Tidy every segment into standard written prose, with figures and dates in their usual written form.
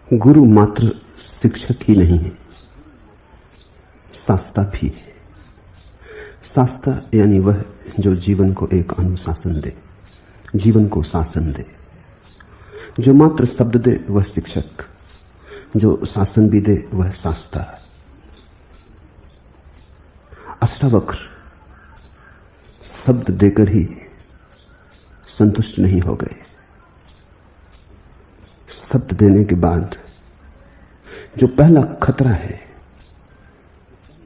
गुरु मात्र शिक्षक ही नहीं है, शास्ता भी है। शास्ता यानी वह जो जीवन को एक अनुशासन दे, जीवन को शासन दे। जो मात्र शब्द दे वह शिक्षक, जो शासन भी दे वह शास्ता। अष्टावक्र शब्द देकर ही संतुष्ट नहीं हो गए। शब्द देने के बाद जो पहला खतरा है,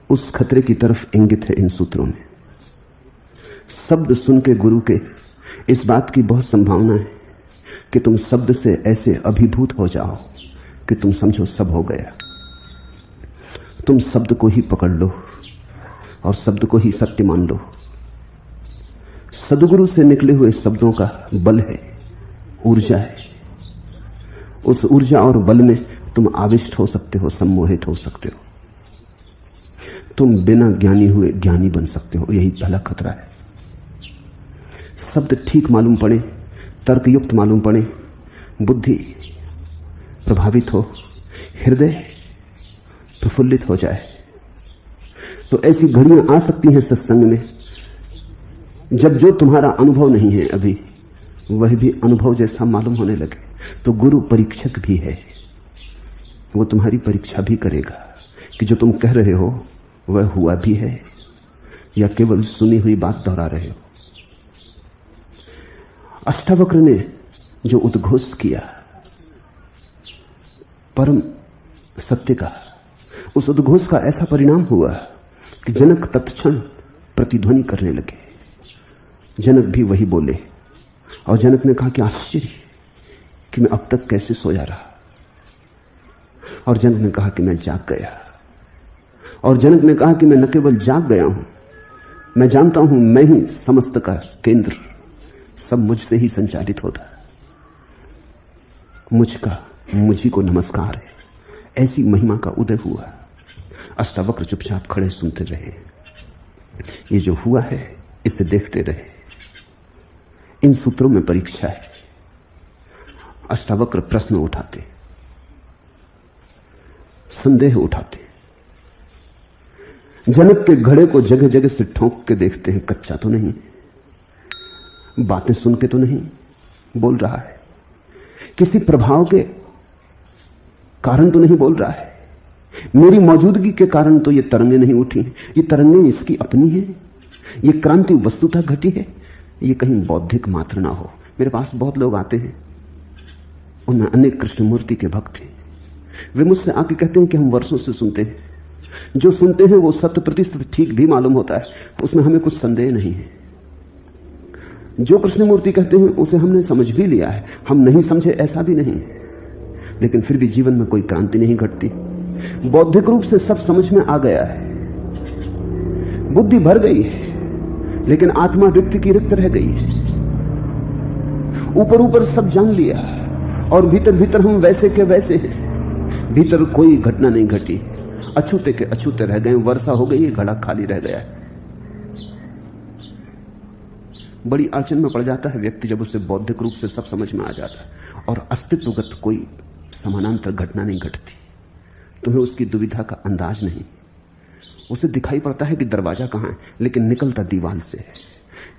उस खतरे की तरफ इंगित है इन सूत्रों में। शब्द सुन के गुरु के इस बात की बहुत संभावना है कि तुम शब्द से ऐसे अभिभूत हो जाओ कि तुम समझो सब हो गया। तुम शब्द को ही पकड़ लो और शब्द को ही सत्य मान लो। सदगुरु से निकले हुए शब्दों का बल है, ऊर्जा है। उस ऊर्जा और बल में तुम आविष्ट हो सकते हो, सम्मोहित हो सकते हो। तुम बिना ज्ञानी हुए ज्ञानी बन सकते हो। यही पहला खतरा है। शब्द ठीक मालूम पड़े, तर्कयुक्त मालूम पड़े, बुद्धि प्रभावित हो, हृदय प्रफुल्लित हो जाए, तो ऐसी घड़ियां आ सकती हैं सत्संग में जब जो तुम्हारा अनुभव नहीं है अभी, वह भी अनुभव जैसा मालूम होने लगे। तो गुरु परीक्षक भी है, वो तुम्हारी परीक्षा भी करेगा कि जो तुम कह रहे हो वह हुआ भी है या केवल सुनी हुई बात दोहरा रहे हो। अष्टावक्र ने जो उद्घोष किया परम सत्य का, उस उद्घोष का ऐसा परिणाम हुआ कि जनक तत्क्षण प्रतिध्वनि करने लगे। जनक भी वही बोले और जनक ने कहा कि आश्चर्य कि मैं अब तक कैसे सोया रहा। और जनक ने कहा कि मैं जाग गया। और जनक ने कहा कि मैं न केवल जाग गया हूं, मैं जानता हूं मैं ही समस्त का केंद्र, सब मुझसे ही संचालित होता है। मुझी को नमस्कार है। ऐसी महिमा का उदय हुआ। अष्टावक्र चुपचाप खड़े सुनते रहे। ये जो हुआ है इसे देखते रहे। इन सूत्रों में परीक्षा है। अष्टावक्र प्रश्न उठाते, संदेह उठाते। जनक के घड़े को जगह जगह से ठोंक के देखते हैं, कच्चा तो नहीं, बातें सुन के तो नहीं बोल रहा है, किसी प्रभाव के कारण तो नहीं बोल रहा है, मेरी मौजूदगी के कारण तो ये तरंगें नहीं उठी। ये तरंगें इसकी अपनी है, ये क्रांति वस्तुतः घटी है, ये कहीं बौद्धिक मात्र ना हो। मेरे पास बहुत लोग आते हैं, उनमें अनेक कृष्ण मूर्ति के भक्त हैं। वे मुझसे आके कहते हैं कि हम वर्षों से सुनते हैं, जो सुनते हैं वो 100% ठीक भी मालूम होता है, उसमें हमें कुछ संदेह नहीं है। जो कृष्ण मूर्ति कहते हैं उसे हमने समझ भी लिया है, हम नहीं समझे ऐसा भी नहीं, लेकिन फिर भी जीवन में कोई क्रांति नहीं घटती। बौद्धिक रूप से सब समझ में आ गया है, बुद्धि भर गई है, लेकिन आत्मा व्यक्ति की रिक्त रह गई है। ऊपर ऊपर सब जान लिया और भीतर भीतर हम वैसे के वैसे हैं। भीतर कोई घटना नहीं घटी, अछूते के अछूते रह गए। वर्षा हो गई, घड़ा खाली रह गया है। बड़ी अड़चन में पड़ जाता है व्यक्ति जब उसे बौद्धिक रूप से सब समझ में आ जाता है और अस्तित्वगत कोई समानांतर घटना नहीं घटती। तुम्हें उसकी दुविधा का अंदाज नहीं। उसे दिखाई पड़ता है कि दरवाजा कहां है, लेकिन निकलता दीवार से है।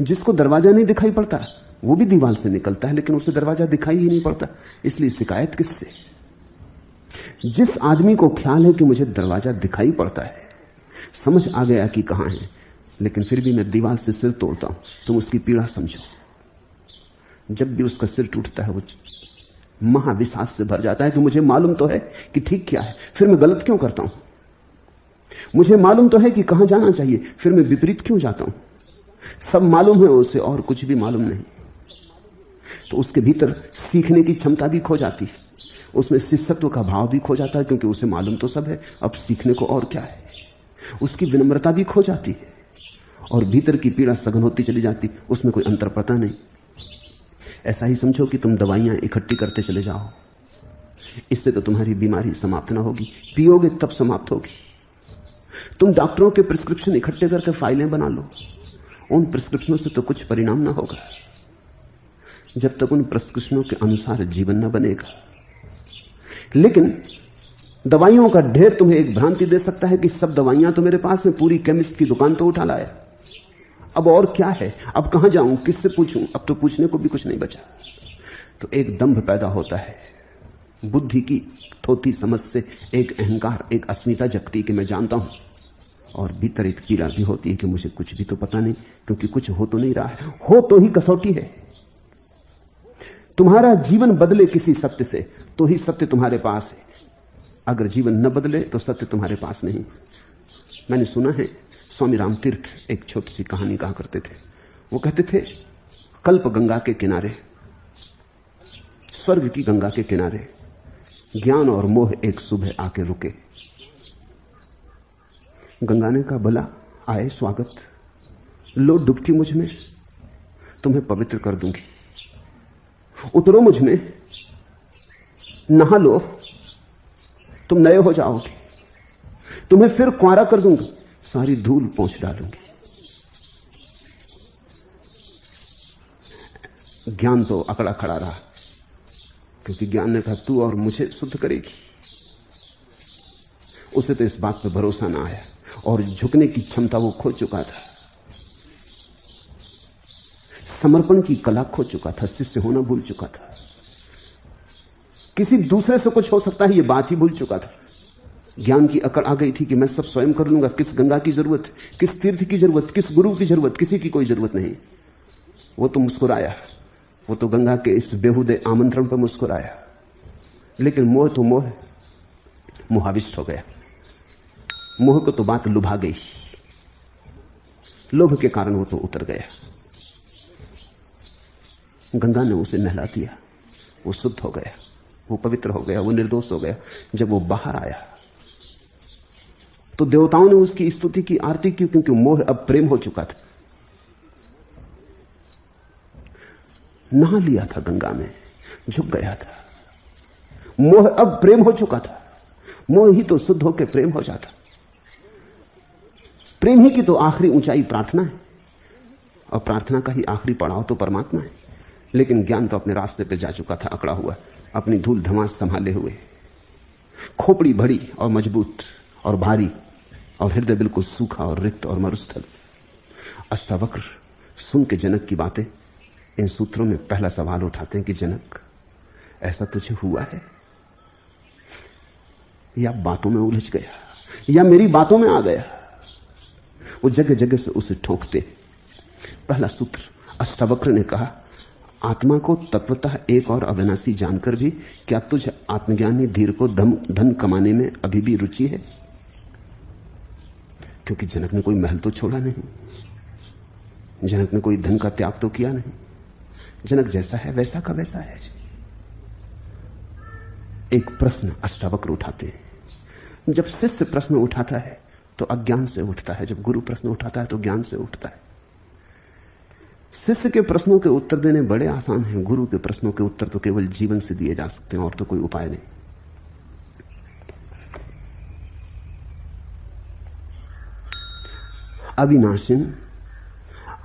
जिसको दरवाजा नहीं दिखाई पड़ता वो भी दीवार से निकलता है, लेकिन उसे दरवाजा दिखाई ही नहीं पड़ता। इसलिए शिकायत किससे? जिस आदमी को ख्याल है कि मुझे दरवाजा दिखाई पड़ता है, समझ आ गया कि कहां है, लेकिन फिर भी मैं दीवार से सिर तोड़ता हूं, तुम उसकी पीड़ा समझो। जब भी उसका सिर टूटता है वो महाविश्वास से भर जाता है कि मुझे मालूम तो है कि ठीक क्या है, फिर मैं गलत क्यों करता हूं। मुझे मालूम तो है कि कहां जाना चाहिए, फिर मैं विपरीत क्यों जाता हूं। सब मालूम है उसे और कुछ भी मालूम नहीं। तो उसके भीतर सीखने की क्षमता भी खो जाती है, उसमें शिष्यत्व का भाव भी खो जाता है, क्योंकि उसे मालूम तो सब है, अब सीखने को और क्या है। उसकी विनम्रता भी खो जाती है और भीतर की पीड़ा सघन होती चली जाती, उसमें कोई अंतर पता नहीं। ऐसा ही समझो कि तुम दवाइयां इकट्ठी करते चले जाओ, इससे तो तुम्हारी बीमारी समाप्त ना होगी, पियोगे तब समाप्त होगी। तुम डॉक्टरों के प्रिस्क्रिप्शन इकट्ठे करके फाइलें बना लो, उन प्रिस्क्रिप्शनों से तो कुछ परिणाम ना होगा जब तक उन प्रिस्क्रिप्शनों के अनुसार जीवन न बनेगा। लेकिन दवाइयों का ढेर तुम्हें एक भ्रांति दे सकता है कि सब दवाइयां तो मेरे पास है, पूरी केमिस्ट की दुकान तो उठा लाया, अब और क्या है, अब कहां जाऊं, किससे पूछूं, अब तो पूछने को भी कुछ नहीं बचा। तो एक दंभ पैदा होता है, बुद्धि की थोथी समझ से एक अहंकार, एक अस्मिता जगती कि मैं जानता हूं, और भीतर एक पीड़ा भी होती है कि मुझे कुछ भी तो पता नहीं, क्योंकि कुछ हो तो नहीं रहा है। हो तो ही कसौटी है। तुम्हारा जीवन बदले किसी सत्य से तो ही सत्य तुम्हारे पास है, अगर जीवन न बदले तो सत्य तुम्हारे पास नहीं। मैंने सुना है स्वामी राम तीर्थ एक छोटी सी कहानी कहा करते थे। वो कहते थे कल्प गंगा के किनारे, स्वर्ग की गंगा के किनारे ज्ञान और मोह एक सुबह आके रुके। गंगा ने कहा भला आए स्वागत, लो डुबकी मुझ में, तुम्हें पवित्र कर दूंगी, उतरो मुझ में, नहा लो, तुम नए हो जाओगे, तुम्हें फिर कुंवारा कर दूंगी, सारी धूल पोंछ डालूंगी। ज्ञान तो अकड़ा खड़ा रहा, क्योंकि ज्ञान ने कहा तू और मुझे शुद्ध करेगी। उसे तो इस बात पे भरोसा ना आया और झुकने की क्षमता वो खो चुका था, समर्पण की कला खो चुका था, शिष्य होना भूल चुका था, किसी दूसरे से कुछ हो सकता है ये बात ही भूल चुका था। ज्ञान की अकड़ आ गई थी कि मैं सब स्वयं कर लूंगा, किस गंगा की जरूरत, किस तीर्थ की जरूरत, किस गुरु की जरूरत, किसी की कोई जरूरत नहीं। वो तो मुस्कुराया, वो तो गंगा के इस बेहुदे आमंत्रण पर मुस्कुराया, लेकिन मोह तो मोहाविष्ट हो गया। मोह को तो बात लुभा गई, लोभ के कारण वो तो उतर गया। गंगा ने उसे नहला दिया, वो शुद्ध हो गया, वो पवित्र हो गया, वो निर्दोष हो गया। जब वो बाहर आया तो देवताओं ने उसकी स्तुति की, आरती की, क्योंकि मोह अब प्रेम हो चुका था। नहा लिया था गंगा में, झुक गया था, मोह अब प्रेम हो चुका था। मोह ही तो शुद्ध होकर प्रेम हो जाता। प्रेम ही की तो आखिरी ऊंचाई प्रार्थना है, और प्रार्थना का ही आखिरी पड़ाव तो परमात्मा है। लेकिन ज्ञान तो अपने रास्ते पे जा चुका था, अकड़ा हुआ, अपनी धूल धमास संभाले हुए, खोपड़ी बड़ी और मजबूत और भारी, और हृदय बिल्कुल सूखा और रिक्त और मरुस्थल। अष्टावक्र सुन के जनक की बातें इन सूत्रों में पहला सवाल उठाते हैं कि जनक, ऐसा तुझे हुआ है, या बातों में उलझ गया, या मेरी बातों में आ गया? वो जगह जगह से उसे ठोंकते। पहला सूत्र, अष्टावक्र ने कहा, आत्मा को तत्वतः एक और अविनाशी जानकर भी क्या तुझे आत्मज्ञानी धीर को धन कमाने में अभी भी रुचि है? क्योंकि जनक ने कोई महल तो छोड़ा नहीं, जनक ने कोई धन का त्याग तो किया नहीं, जनक जैसा है वैसा का वैसा है। एक प्रश्न अष्टावक्र उठाते हैं। जब शिष्य प्रश्न उठाता है तो अज्ञान से उठता है, जब गुरु प्रश्न उठाता है तो ज्ञान से उठता है। शिष्य के प्रश्नों के उत्तर देने बड़े आसान हैं, गुरु के प्रश्नों के उत्तर तो केवल जीवन से दिए जा सकते हैं, और तो कोई उपाय नहीं। अविनाशिन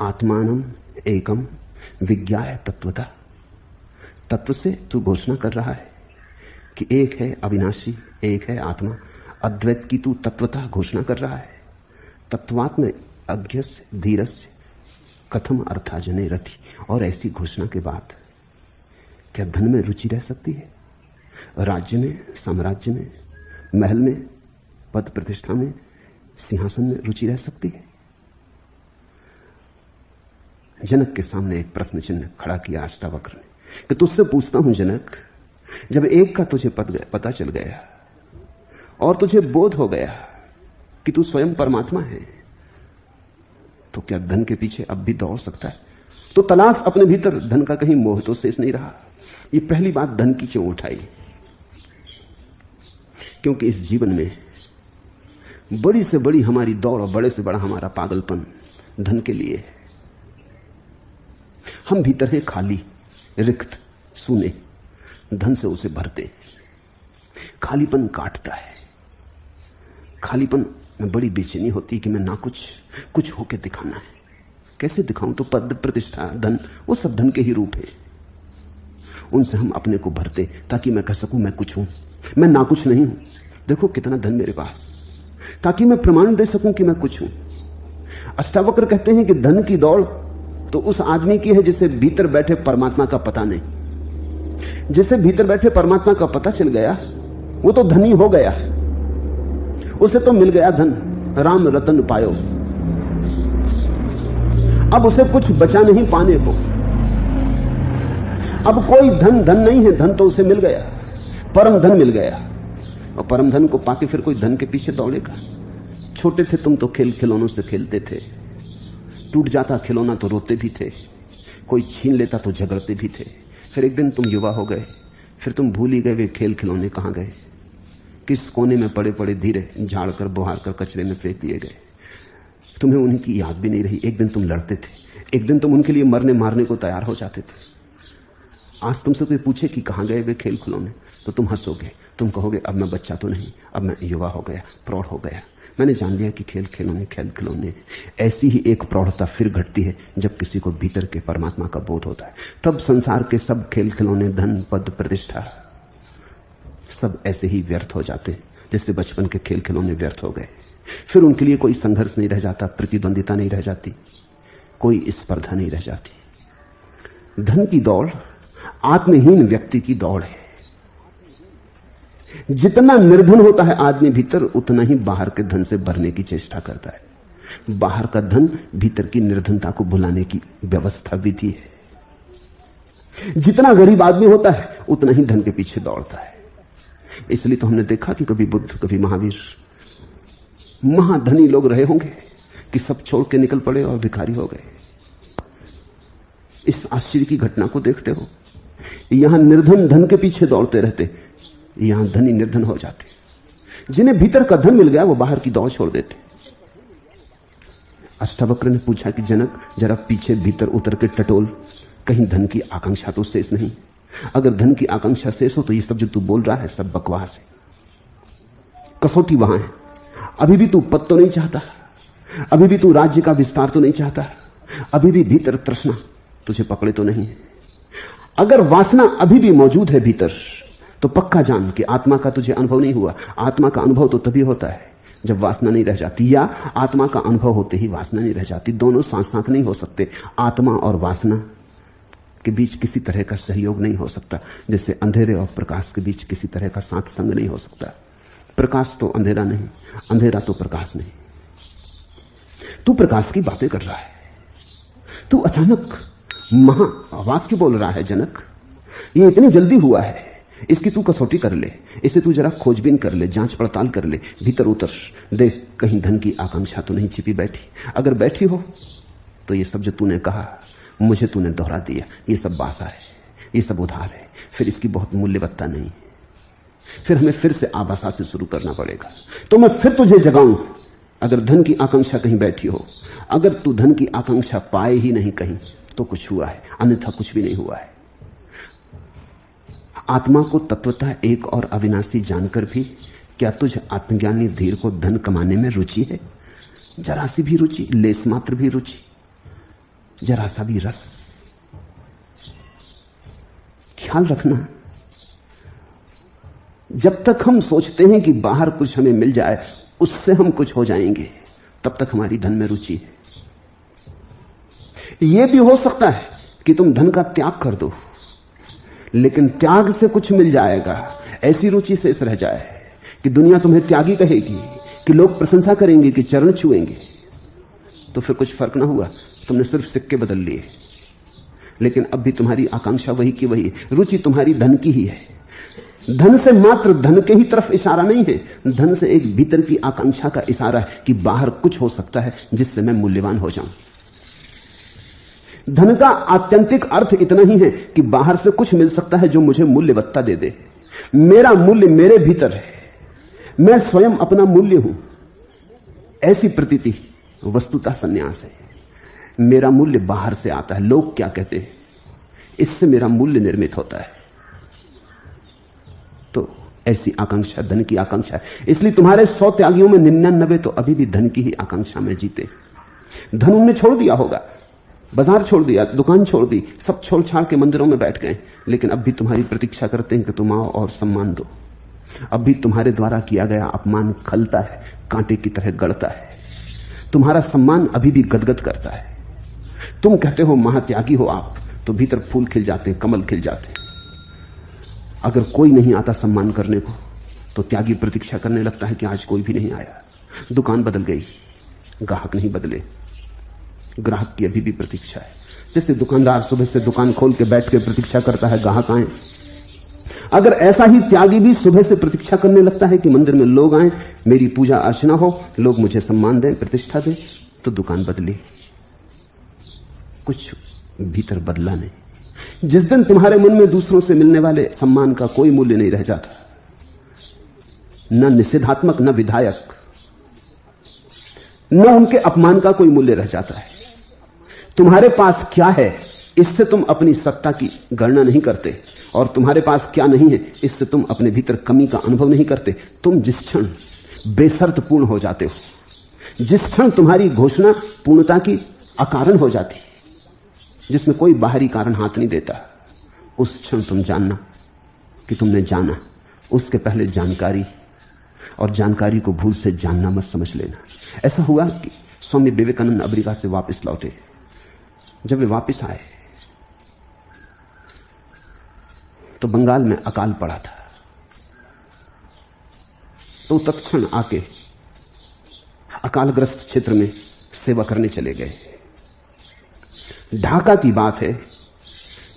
आत्मानम एकम विज्ञाय तत्वता। तत्व से तू घोषणा कर रहा है कि एक है अविनाशी, एक है आत्मा। अद्वैत की तू तत्वता घोषणा कर रहा है। तत्वात्म अज्ञस्य धीरस्य कथम अर्थाजने रथि। और ऐसी घोषणा के बाद क्या धन में रुचि रह सकती है? राज्य में, साम्राज्य में, महल में, पद प्रतिष्ठा में, सिंहासन में रुचि रह सकती है? जनक के सामने एक प्रश्न चिन्ह खड़ा किया अष्टावक्र ने कि तुझसे पूछता हूं जनक, जब एक का तुझे पता चल गया और तुझे बोध हो गया कि तू स्वयं परमात्मा है, तो क्या धन के पीछे अब भी दौड़ सकता है? तो तलाश अपने भीतर, धन का कहीं मोह तो शेष नहीं रहा। ये पहली बात धन की क्यों उठाई? क्योंकि इस जीवन में बड़ी से बड़ी हमारी दौड़ और बड़े से बड़ा हमारा पागलपन धन के लिए है। हम भीतर हैं खाली, रिक्त, सूने, धन से उसे भरते। खालीपन काटता है। खालीपन में बड़ी बेचैनी होती है कि मैं ना कुछ होके दिखाना है। कैसे दिखाऊं? तो पद प्रतिष्ठा, धन, वो सब धन के ही रूप है। उनसे हम अपने को भरते ताकि मैं कह सकूं मैं कुछ हूं। मैं ना कुछ नहीं हूं, देखो कितना धन मेरे पास, ताकि मैं प्रमाण दे सकूं कि मैं कुछ हूं। अष्टावक्र कहते हैं कि धन की दौड़ तो उस आदमी की है जिसे भीतर बैठे परमात्मा का पता नहीं। जिसे भीतर बैठे परमात्मा का पता चल गया वो तो धनी हो गया, उसे तो मिल गया धन, राम रतन पायो। अब उसे कुछ बचा नहीं पाने को। अब कोई धन नहीं है, धन तो उसे मिल गया, परम धन मिल गया। और परम धन को पाके फिर कोई धन के पीछे दौड़ेगा? छोटे थे तुम तो खेल खिलौनों से खेलते थे, टूट जाता खिलौना तो रोते भी थे, कोई छीन लेता तो झगड़ते भी थे। फिर एक दिन तुम युवा हो गए, फिर तुम भूल ही गए वे खेल खिलौने कहां गए, किस कोने में पड़े पड़े धीरे झाड़ कर बुहार कर कचरे में फेंक दिए गए। तुम्हें उनकी याद भी नहीं रही। एक दिन तुम लड़ते थे, एक दिन तुम उनके लिए मरने मारने को तैयार हो जाते थे। आज तुमसे कोई पूछे कि कहां गए वे खेल खिलौने, तो तुम हंसोगे, तुम कहोगे अब मैं बच्चा तो नहीं, अब मैं युवा हो गया, प्रौढ़ हो गया, मैंने जान लिया कि खेल खिलौने। ऐसी ही एक प्रौढ़ता फिर घटती है जब किसी को भीतर के परमात्मा का बोध होता है। तब संसार के सब खेल खिलौने, धन, पद, प्रतिष्ठा सब ऐसे ही व्यर्थ हो जाते हैं जैसे बचपन के खेल खिलौने व्यर्थ हो गए। फिर उनके लिए कोई संघर्ष नहीं रह जाता, प्रतिद्वंदिता नहीं रह जाती, कोई स्पर्धा नहीं रह जाती। धन की दौड़ आत्महीन व्यक्ति की दौड़ है। जितना निर्धन होता है आदमी भीतर, उतना ही बाहर के धन से भरने की चेष्टा करता है। बाहर का धन भीतर की निर्धनता को भुलाने की व्यवस्था विधि है। जितना गरीब आदमी होता है उतना ही धन के पीछे दौड़ता है। इसलिए तो हमने देखा कि कभी बुद्ध, कभी महावीर, महाधनी लोग रहे होंगे कि सब छोड़ के निकल पड़े और भिखारी हो गए। इस आश्चर्य की घटना को देखते हो। यहां निर्धन धन के पीछे दौड़ते रहते, यहां धनी निर्धन हो जाते। जिन्हें भीतर का धन मिल गया वो बाहर की दौड़ छोड़ देते। अष्टावक्र ने पूछा कि जनक जरा पीछे भीतर उतर के टटोल, कहीं धन की आकांक्षा तो शेष नहीं। अगर धन की आकांक्षा शेष हो तो ये सब जो तू बोल रहा है सब बकवास है। कसौटी वहां है। अभी भी तू पद तो नहीं चाहता, अभी भी तू राज्य का विस्तार तो नहीं चाहता, अभी भी भीतर तृष्णा तुझे पकड़े तो नहीं। अगर वासना अभी भी मौजूद है भीतर तो पक्का जान कि आत्मा का तुझे अनुभव नहीं हुआ। आत्मा का अनुभव तो तभी होता है जब वासना नहीं रह जाती, या आत्मा का अनुभव होते ही वासना नहीं रह जाती। दोनों साथ साथ नहीं हो सकते। आत्मा और वासना के बीच किसी तरह का सहयोग नहीं हो सकता, जैसे अंधेरे और प्रकाश के बीच किसी तरह का साथ संग नहीं हो सकता। प्रकाश तो अंधेरा नहीं, अंधेरा तो प्रकाश नहीं। तू प्रकाश की बातें कर रहा है, तू अचानक महावाक्य बोल रहा है जनक। ये इतनी जल्दी हुआ है, इसकी तू कसौटी कर ले, इसे तू जरा खोजबीन कर ले, जांच पड़ताल कर ले, भीतर उतर देख कहीं धन की आकांक्षा तो नहीं छिपी बैठी। अगर बैठी हो तो ये सब जो तूने कहा मुझे तूने दोहरा दिया, ये सब बासा है, ये सब उधार है, फिर इसकी बहुत मूल्यवत्ता नहीं। फिर हमें फिर से आबासा से शुरू करना पड़ेगा। तो मैं फिर तुझे जगाऊं, अगर धन की आकांक्षा कहीं बैठी हो, अगर तू धन की आकांक्षा पाए ही नहीं कहीं तो कुछ हुआ है, अन्यथा कुछ भी नहीं हुआ है। आत्मा को तत्वतः एक और अविनाशी जानकर भी क्या तुझ आत्मज्ञानी धीर को धन कमाने में रुचि है? जरा सी भी रुचि, लेस मात्र भी रुचि, जरा सा भी रस? ख्याल रखना, जब तक हम सोचते हैं कि बाहर कुछ हमें मिल जाए, उससे हम कुछ हो जाएंगे, तब तक हमारी धन में रुचि है। यह भी हो सकता है कि तुम धन का त्याग कर दो, लेकिन त्याग से कुछ मिल जाएगा, ऐसी रुचि शेष रह जाए कि दुनिया तुम्हें त्यागी कहेगी, कि लोग प्रशंसा करेंगे, कि चरण छुएंगे, तो फिर कुछ फर्क ना हुआ, तुमने सिर्फ सिक्के बदल लिए। लेकिन अब भी तुम्हारी आकांक्षा वही की वही, रुचि तुम्हारी धन की ही है। धन से मात्र धन के ही तरफ इशारा नहीं है, धन से एक भीतर की आकांक्षा का इशारा है कि बाहर कुछ हो सकता है जिससे मैं मूल्यवान हो जाऊं। धन का आत्यंतिक अर्थ इतना ही है कि बाहर से कुछ मिल सकता है जो मुझे मूल्यवत्ता दे दे। मेरा मूल्य मेरे भीतर है, मैं स्वयं अपना मूल्य हूं, ऐसी प्रतीति वस्तुतः संन्यास है। मेरा मूल्य बाहर से आता है, लोग क्या कहते हैं, इससे मेरा मूल्य निर्मित होता है। तो ऐसी आकांक्षा धन की आकांक्षा है। इसलिए तुम्हारे 100 त्यागियों में 99 तो अभी भी धन की ही आकांक्षा में जीते। धन उनने छोड़ दिया होगा, बाजार छोड़ दिया, दुकान छोड़ दी, सब छोड़ छाड़ के मंदिरों में बैठ गए, लेकिन अब भी तुम्हारी प्रतीक्षा करते हैं कि तुम आओ और सम्मान दो। अब भी तुम्हारे द्वारा किया गया अपमान खलता है, कांटे की तरह गड़ता है। तुम्हारा सम्मान अभी भी गदगद करता है। तुम कहते हो महात्यागी हो आप, तो भीतर फूल खिल जाते, कमल खिल जाते। अगर कोई नहीं आता सम्मान करने को, तो त्यागी प्रतीक्षा करने लगता है कि आज कोई भी नहीं आया। दुकान बदल गई, ग्राहक नहीं बदले। ग्राहक की अभी भी प्रतीक्षा है। जैसे दुकानदार सुबह से दुकान खोल के बैठ के प्रतीक्षा करता है ग्राहक आए, अगर ऐसा ही त्यागी भी सुबह से प्रतीक्षा करने लगता है कि मंदिर में लोग आए, मेरी पूजा अर्चना हो, लोग मुझे सम्मान दें, प्रतिष्ठा दें, तो दुकान बदली, कुछ भीतर बदला नहीं। जिस दिन तुम्हारे मन में दूसरों से मिलने वाले सम्मान का कोई मूल्य नहीं रह जाता, न निषेधात्मक न विधायक, न उनके अपमान का कोई मूल्य रह जाता है। तुम्हारे पास क्या है, इससे तुम अपनी सत्ता की गणना नहीं करते, और तुम्हारे पास क्या नहीं है, इससे तुम अपने भीतर कमी का अनुभव नहीं करते। तुम जिस क्षण बेशर्त पूर्ण हो जाते हो, जिस क्षण तुम्हारी घोषणा पूर्णता की अकारण हो जाती, जिसमें कोई बाहरी कारण हाथ नहीं देता, उस क्षण तुम जानना कि तुमने जाना। उसके पहले जानकारी, और जानकारी को भूल से जानना मत समझ लेना। ऐसा हुआ कि स्वामी विवेकानंद अमेरिका से वापस लौटे। जब वे वापस आए तो बंगाल में अकाल पड़ा था, तो तत्क्षण आके अकालग्रस्त क्षेत्र में सेवा करने चले गए। ढाका की बात है,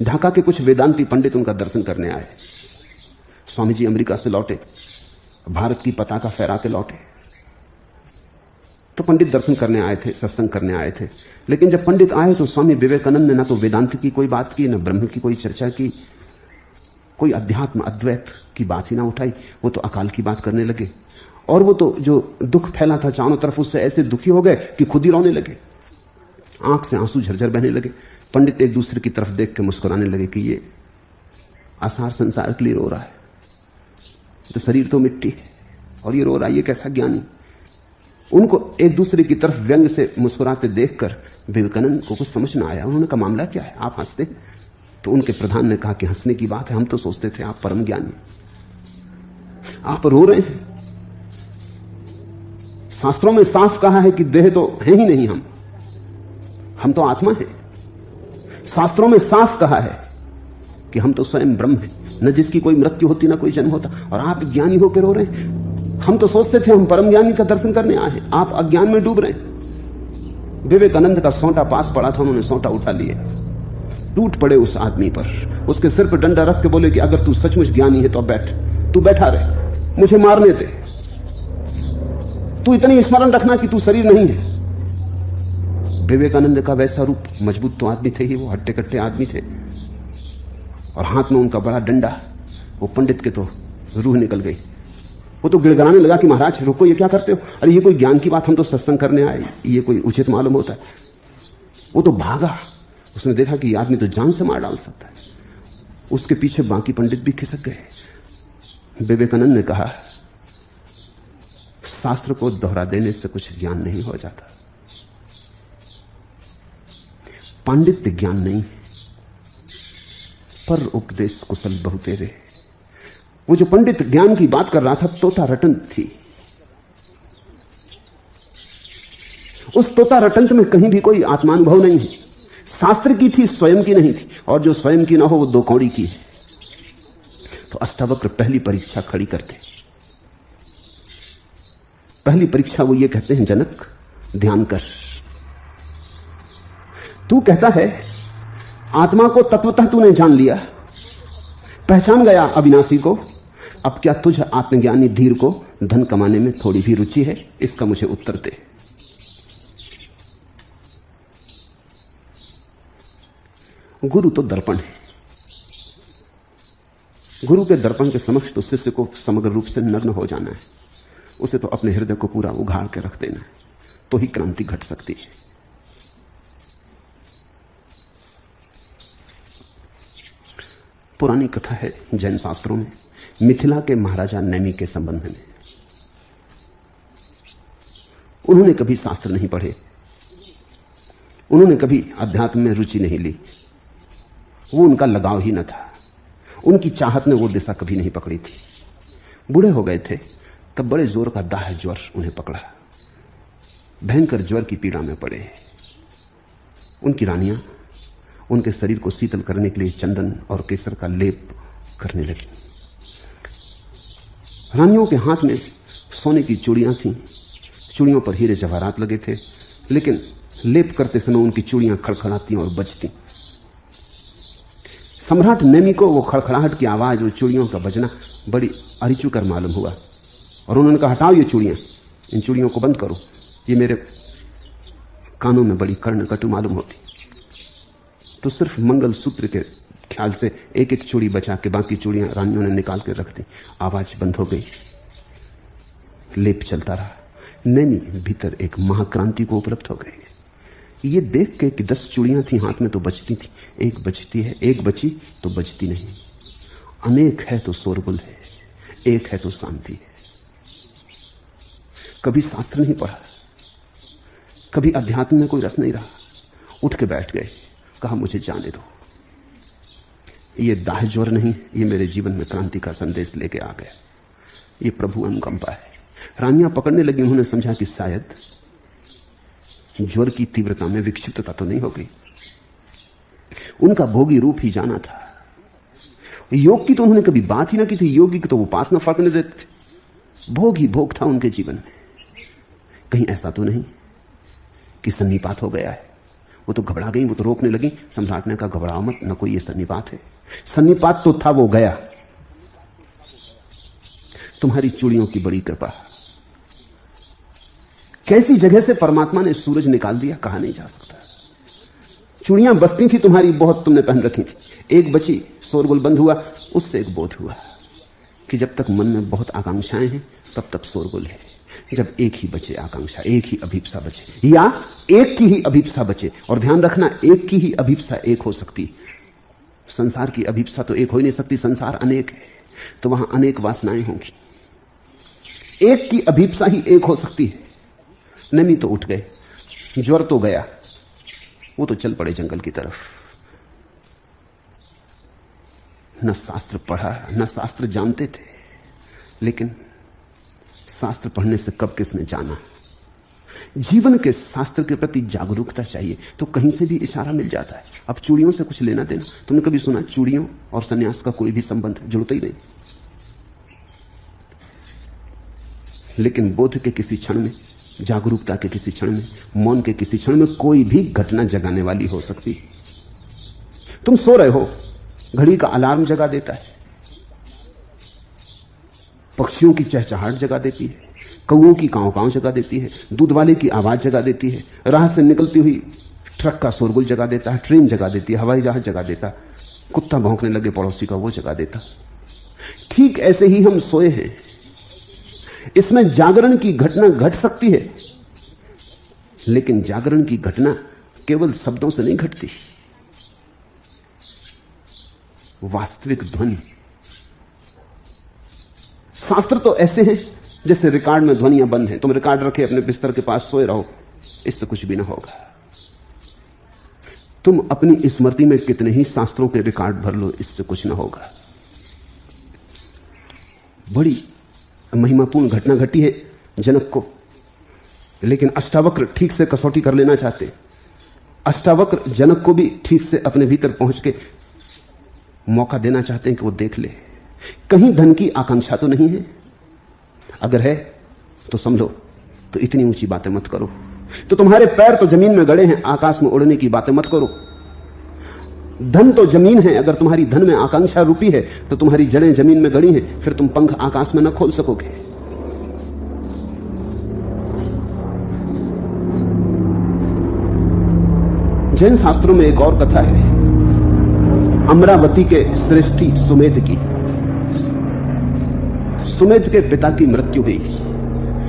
ढाका के कुछ वेदांती पंडित उनका दर्शन करने आए। स्वामी जी अमेरिका से लौटे, भारत की पताका फहरा के लौटे, तो पंडित दर्शन करने आए थे, सत्संग करने आए थे। लेकिन जब पंडित आए तो स्वामी विवेकानंद ने ना तो वेदांत की कोई बात की, न ब्रह्म की कोई चर्चा की, कोई अध्यात्म अद्वैत की बात ही ना उठाई। वो तो अकाल की बात करने लगे, और वो तो जो दुख फैला था चारों तरफ, उससे ऐसे दुखी हो गए कि खुद ही रोने लगे, आंख से आंसू झरझर बहने लगे। पंडित एक दूसरे की तरफ देख के मुस्कुराने लगे कि ये आसार संसार के लिए रो रहा है, तो शरीर तो मिट्टी है और ये रो रहा है, ये कैसा ज्ञानी। उनको एक दूसरे की तरफ व्यंग से मुस्कुराते देखकर विवेकानंद को कुछ समझ ना आया। उन्होंने कहा मामला क्या है, आप हंसते? तो उनके प्रधान ने कहा कि हंसने की बात है, हम तो सोचते थे आप परम ज्ञानी, आप रो रहे हैं। शास्त्रों में साफ कहा है कि देह तो है ही नहीं, हम तो आत्मा है। शास्त्रों में साफ कहा है कि हम तो स्वयं ब्रह्म हैं, न जिसकी कोई मृत्यु होती न कोई जन्म होता, और आप ज्ञानी होकर रो रहे हैं। हम तो सोचते थे हम परम ज्ञानी का दर्शन करने आए हैं, आप अज्ञान में डूब रहे हैं। विवेकानंद का सोंटा पास पड़ा था, उन्होंने सोंटा उठा लिया, टूट पड़े उस आदमी पर, उसके सिर पर डंडा रख के बोले कि अगर तू सचमुच ज्ञानी है तो बैठ, तू बैठा रहे, मुझे मारने दे, तू इतनी स्मरण रखना कि तू शरीर नहीं है। विवेकानंद का वैसा रूप, मजबूत तो आदमी थे ही, वो हट्टे कट्टे आदमी थे, और हाथ में उनका बड़ा डंडा। वो पंडित के तो रूह निकल गई, वो तो गिड़गिड़ाने लगा कि महाराज रुको, ये क्या करते हो? अरे ये कोई ज्ञान की बात, हम तो सत्संग करने आए, ये कोई उचित मालूम होता है? वो तो भागा, उसने देखा कि ये आदमी तो जान से मार डाल सकता है। उसके पीछे बाकी पंडित भी खिसक गए। विवेकानंद ने कहा शास्त्र को दोहरा देने से कुछ ज्ञान नहीं हो जाता, पांडित्य ज्ञान नहीं, पर उपदेश कुशल बहुतेरे। वो जो पंडित ज्ञान की बात कर रहा था, तोता रटन थी। उस तोता रटंत में कहीं भी कोई आत्मानुभव नहीं है। शास्त्र की थी, स्वयं की नहीं थी, और जो स्वयं की ना हो वो दो कौड़ी की है। तो अष्टावक्र पहली परीक्षा खड़ी करते। पहली परीक्षा वो ये कहते हैं, जनक ध्यान कर, तू कहता है आत्मा को तत्वतः तूने जान लिया, पहचान गया अविनाशी को, अब क्या तुझ आत्मज्ञानी धीर को धन कमाने में थोड़ी भी रुचि है? इसका मुझे उत्तर दे। गुरु तो दर्पण है, गुरु के दर्पण के समक्ष तो शिष्य को समग्र रूप से नग्न हो जाना है, उसे तो अपने हृदय को पूरा उघाड़ के रख देना है, तो ही क्रांति घट सकती है। पुरानी कथा है जैन शास्त्रों में, मिथिला के महाराजा नैमी के संबंध में। उन्होंने कभी शास्त्र नहीं पढ़े, उन्होंने कभी अध्यात्म में रुचि नहीं ली, वो उनका लगाव ही न था, उनकी चाहत ने वो दिशा कभी नहीं पकड़ी थी। बूढ़े हो गए थे तब बड़े जोर का दाह ज्वर उन्हें पकड़ा, भयंकर ज्वर की पीड़ा में पड़े। उनकी रानियां उनके शरीर को शीतल करने के लिए चंदन और केसर का लेप करने लगी। रानियों के हाथ में सोने की चूड़ियां थीं, चूड़ियों पर हीरे जवाहरात लगे थे, लेकिन लेप करते समय उनकी चूड़ियां खड़खड़ाती और बजती। सम्राट नेमी को वो खड़खड़ाहट की आवाज, वो चूड़ियों का बजना बड़ी अरिचुकर मालूम हुआ और उन्होंने कहा, हटाओ ये चूड़ियां, इन चूड़ियों को बंद करो, ये मेरे कानों में बड़ी कर्णकटु मालूम होती। तो सिर्फ मंगल सूत्र के ख्याल से एक एक चूड़ी बचा के बाकी चूड़ियां रानियों ने निकाल के रख दी। आवाज बंद हो गई, लेप चलता रहा। नैनी भीतर एक महाक्रांति को उपलब्ध हो गई। ये देख के कि 10 चूड़ियां थी हाथ में तो बचती थी, एक बचती है, एक बची तो बचती नहीं। अनेक है तो शोरगुल है, एक है तो शांति है। कभी शास्त्र नहीं पढ़ा, कभी अध्यात्म में कोई रस नहीं रहा, उठ के बैठ गए, कहा मुझे जाने दो, ये दाह ज्वर नहीं, ये मेरे जीवन में क्रांति का संदेश लेके आ गया, ये प्रभु अनुकंपा है। रानियां पकड़ने लगी, उन्होंने समझा कि शायद ज्वर की तीव्रता में विक्षिप्तता तो नहीं हो गई। उनका भोगी रूप ही जाना था। योग की तो उन्होंने कभी बात ही ना की थी, योगी की तो उपासना फड़कने देते थे। भोग ही भोग था उनके जीवन में। कहीं ऐसा तो नहीं कि सन्निपात हो गया है। वो तो घबरा गई, वो तो रोकने लगी। सम्राट ने कहा, घबराओ मत, न कोई ये सन्निपात है। सन्निपात तो था, वो गया। तुम्हारी चूड़ियों की बड़ी कृपा। कैसी जगह से परमात्मा ने सूरज निकाल दिया, कहा नहीं जा सकता। चूड़ियां बसती थी तुम्हारी, बहुत तुमने पहन रखी थी, एक बची, शोरगुल बंद हुआ। उससे एक बोध हुआ कि जब तक मन में बहुत आकांक्षाएं हैं तब तक शोरगुल है। जब एक ही बचे आकांक्षा, एक ही अभिप्सा बचे, या एक की ही अभिप्सा बचे, और ध्यान रखना, एक की ही अभिप्सा एक हो सकती, संसार की अभिप्सा तो एक हो ही नहीं सकती। संसार अनेक है तो वहां अनेक वासनाएं होंगी। एक की अभिप्सा ही एक हो सकती है। नमी तो उठ गए, ज्वर तो गया, वो तो चल पड़े जंगल की तरफ। न शास्त्र पढ़ा, न शास्त्र जानते थे, लेकिन शास्त्र पढ़ने से कब किसने जाना। जीवन के शास्त्र के प्रति जागरूकता चाहिए तो कहीं से भी इशारा मिल जाता है। अब चूड़ियों से कुछ लेना देना, तुमने कभी सुना चूड़ियों और सन्यास का कोई भी संबंध? जुड़ता ही नहीं। लेकिन बोध के किसी क्षण में, जागरूकता के किसी क्षण में, मौन के किसी क्षण में कोई भी घटना जगाने वाली हो सकती। तुम सो रहे हो, घड़ी का अलार्म जगा देता है, पक्षियों की चहचहाहट जगा देती है, कौओं की कांव कांव जगा देती है, दूध वाले की आवाज जगा देती है, राह से निकलती हुई ट्रक का शोरगुल जगा देता है, ट्रेन जगा देती है, हवाई जहाज जगा देता, कुत्ता भौंकने लगे पड़ोसी का वो जगा देता। ठीक ऐसे ही हम सोए हैं। इसमें जागरण की घटना घट सकती है, लेकिन जागरण की घटना केवल शब्दों से नहीं घटती। वास्तविक ध्वनि। शास्त्र तो ऐसे हैं जैसे रिकॉर्ड में ध्वनियां बंद हैं। तुम रिकॉर्ड रखे अपने बिस्तर के पास, सोए रहो, इससे कुछ भी ना होगा। तुम अपनी स्मृति में कितने ही शास्त्रों के रिकॉर्ड भर लो, इससे कुछ ना होगा। बड़ी महिमापूर्ण घटना घटी है जनक को, लेकिन अष्टावक्र ठीक से कसौटी कर लेना चाहते। अष्टावक्र जनक को भी ठीक से अपने भीतर पहुंच के मौका देना चाहते हैं कि वो देख ले, कहीं धन की आकांक्षा तो नहीं है। अगर है तो संभलो, तो इतनी ऊंची बातें मत करो। तो तुम्हारे पैर तो जमीन में गड़े हैं, आकाश में उड़ने की बातें मत करो। धन तो जमीन है, अगर तुम्हारी धन में आकांक्षा रूपी है तो तुम्हारी जड़ें जमीन में गड़ी हैं, फिर तुम पंख आकाश में न खोल सकोगे। जैन शास्त्रों में एक और कथा है, अमरावती के श्रेष्ठी सुमेध की। सुमेध के पिता की मृत्यु हुई।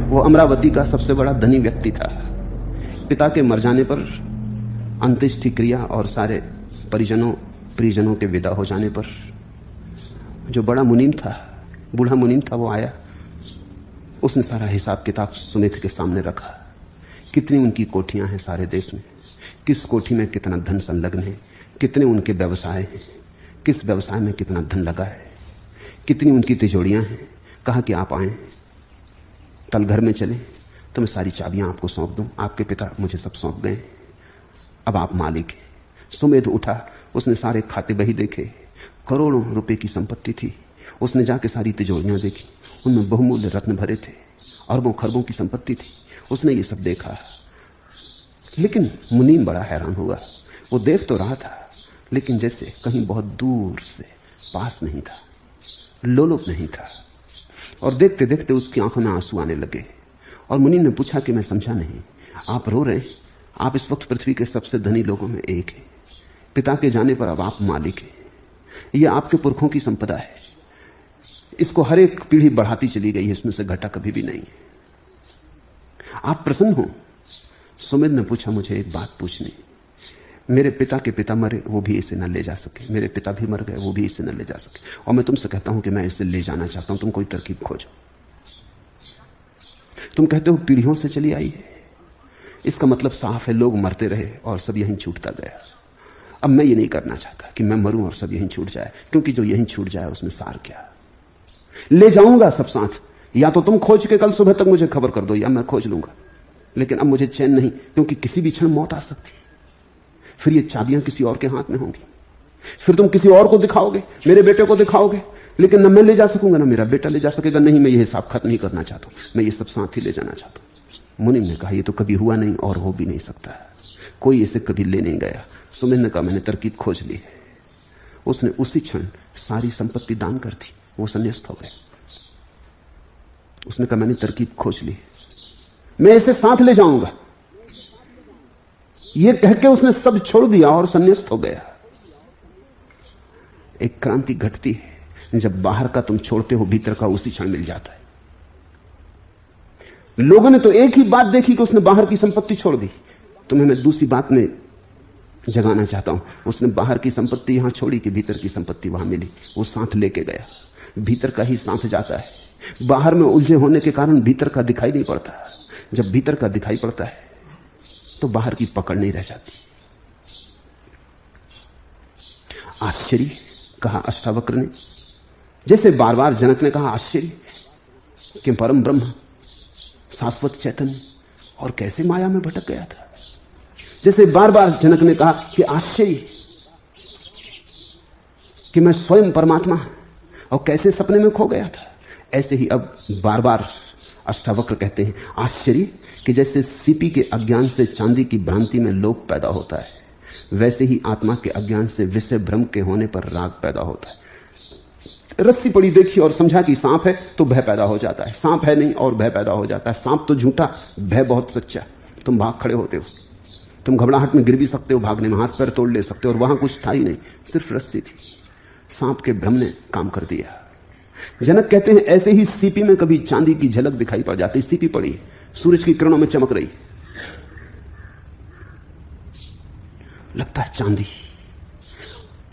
वो अमरावती का सबसे बड़ा धनी व्यक्ति था। पिता के मर जाने पर अंत्येष्टि क्रिया और सारे परिजनों परिजनों के विदा हो जाने पर जो बड़ा मुनीम था, बूढ़ा मुनीम था, वो आया। उसने सारा हिसाब किताब सुमेध के सामने रखा। कितनी उनकी कोठियां हैं सारे देश में, किस कोठी में कितना धन संलग्न है, कितने उनके व्यवसाय हैं, किस व्यवसाय में कितना धन लगा है, कितनी उनकी तिजोरियां हैं, कहा कि आप आए, कल घर में चले तो मैं सारी चाबियां आपको सौंप दूं। आपके पिता मुझे सब सौंप गए, अब आप मालिक हैं। सुमेध उठा, उसने सारे खाते बही देखे, करोड़ों रुपए की संपत्ति थी। उसने जाके सारी तिजोरियां देखी, उनमें बहुमूल्य रत्न भरे थे, अरबों खरबों की संपत्ति थी। उसने ये सब देखा, लेकिन मुनीम बड़ा हैरान हुआ। वो देख तो रहा था, लेकिन जैसे कहीं बहुत दूर से, पास नहीं था, लोलुप नहीं था। और देखते देखते उसकी आंखों में आंसू आने लगे। और मुनीम ने पूछा कि मैं समझा नहीं, आप रो रहे हैं? आप इस वक्त पृथ्वी के सबसे धनी लोगों में एक हैं। पिता के जाने पर अब आप मालिक हैं। यह आपके पुरखों की संपदा है, इसको हर एक पीढ़ी बढ़ाती चली गई है, इसमें से घटा कभी भी नहीं है। आप प्रसन्न हो? सुमेध ने पूछा, मुझे एक बात पूछनी। मेरे पिता के पिता मरे, वो भी इसे न ले जा सके। मेरे पिता भी मर गए, वो भी इसे न ले जा सके। और मैं तुमसे कहता हूं कि मैं इसे ले जाना चाहता हूं। तुम कोई तरकीब खोजो। तुम कहते हो पीढ़ियों से चली आई है, इसका मतलब साफ है लोग मरते रहे और सब यहीं छूटता गया। अब मैं ये नहीं करना चाहता कि मैं मरूं और सब यहीं छूट जाए, क्योंकि जो यहीं छूट जाए उसमें सार क्या। ले जाऊंगा सब साथ, या तो तुम खोज के कल सुबह तक मुझे खबर कर दो, या मैं खोज लूंगा। लेकिन अब मुझे चैन नहीं, क्योंकि किसी भी क्षण मौत आ सकती है। फिर ये चाबियां किसी और के हाथ में होंगी, फिर तुम किसी और को दिखाओगे, मेरे बेटे को दिखाओगे, लेकिन न मैं ले जा सकूंगा न मेरा बेटा ले जा सकेगा। नहीं, मैं ये हिसाब खत्म नहीं करना चाहता हूं, मैं ये सब साथ ही ले जाना चाहता हूं। मुनीम ने कहा, ये तो कभी हुआ नहीं और हो भी नहीं सकता, कोई इसे कभी ले नहीं गया। सुमेध ने कहा, मैंने तरकीब खोज ली है। उसने उसी क्षण सारी संपत्ति दान कर दी, वो संन्यास्त हो गए। उसने कहा, मैंने तरकीब खोज ली, मैं इसे साथ ले जाऊंगा। ये कह के उसने सब छोड़ दिया और संन्यास्त हो गया। एक क्रांति घटती है जब बाहर का तुम छोड़ते हो, भीतर का उसी क्षण मिल जाता है। लोगों ने तो एक ही बात देखी कि उसने बाहर की संपत्ति छोड़ दी। तुम्हें मैं दूसरी बात में जगाना चाहता हूं। उसने बाहर की संपत्ति यहां छोड़ी कि भीतर की संपत्ति वहां मिली, वो साथ लेके गया। भीतर का ही साथ जाता है। बाहर में उलझे होने के कारण भीतर का दिखाई नहीं पड़ता। जब भीतर का दिखाई पड़ता है तो बाहर की पकड़ नहीं रह जाती। आश्चर्य, कहा अष्टावक्र ने, जैसे बार बार जनक ने कहा आश्चर्य कि परम ब्रह्म शाश्वत चैतन्य और कैसे माया में भटक गया था। जैसे बार बार जनक ने कहा कि आश्चर्य कि मैं स्वयं परमात्मा और कैसे सपने में खो गया था, ऐसे ही अब बार बार अष्टावक्र कहते हैं आश्चर्य कि जैसे सीपी के अज्ञान से चांदी की भ्रांति में लोभ पैदा होता है, वैसे ही आत्मा के अज्ञान से विषय भ्रम के होने पर राग पैदा होता है। रस्सी पड़ी देखी और समझा कि सांप है तो भय पैदा हो जाता है, सांप है नहीं और भय पैदा हो जाता है। सांप तो झूठा, भय बहुत सच्चा। तुम भाग खड़े होते हो, तुम घबराहट में गिर भी सकते हो, भागने में हाथ पैर तोड़ ले सकते हो, और वहां कुछ था ही नहीं, सिर्फ रस्सी थी। सांप के भ्रम ने काम कर दिया। जनक कहते हैं ऐसे ही सीपी में कभी चांदी की झलक दिखाई पड़ जाती। सीपी पड़ी, सूरज की किरणों में चमक रही, लगता है चांदी।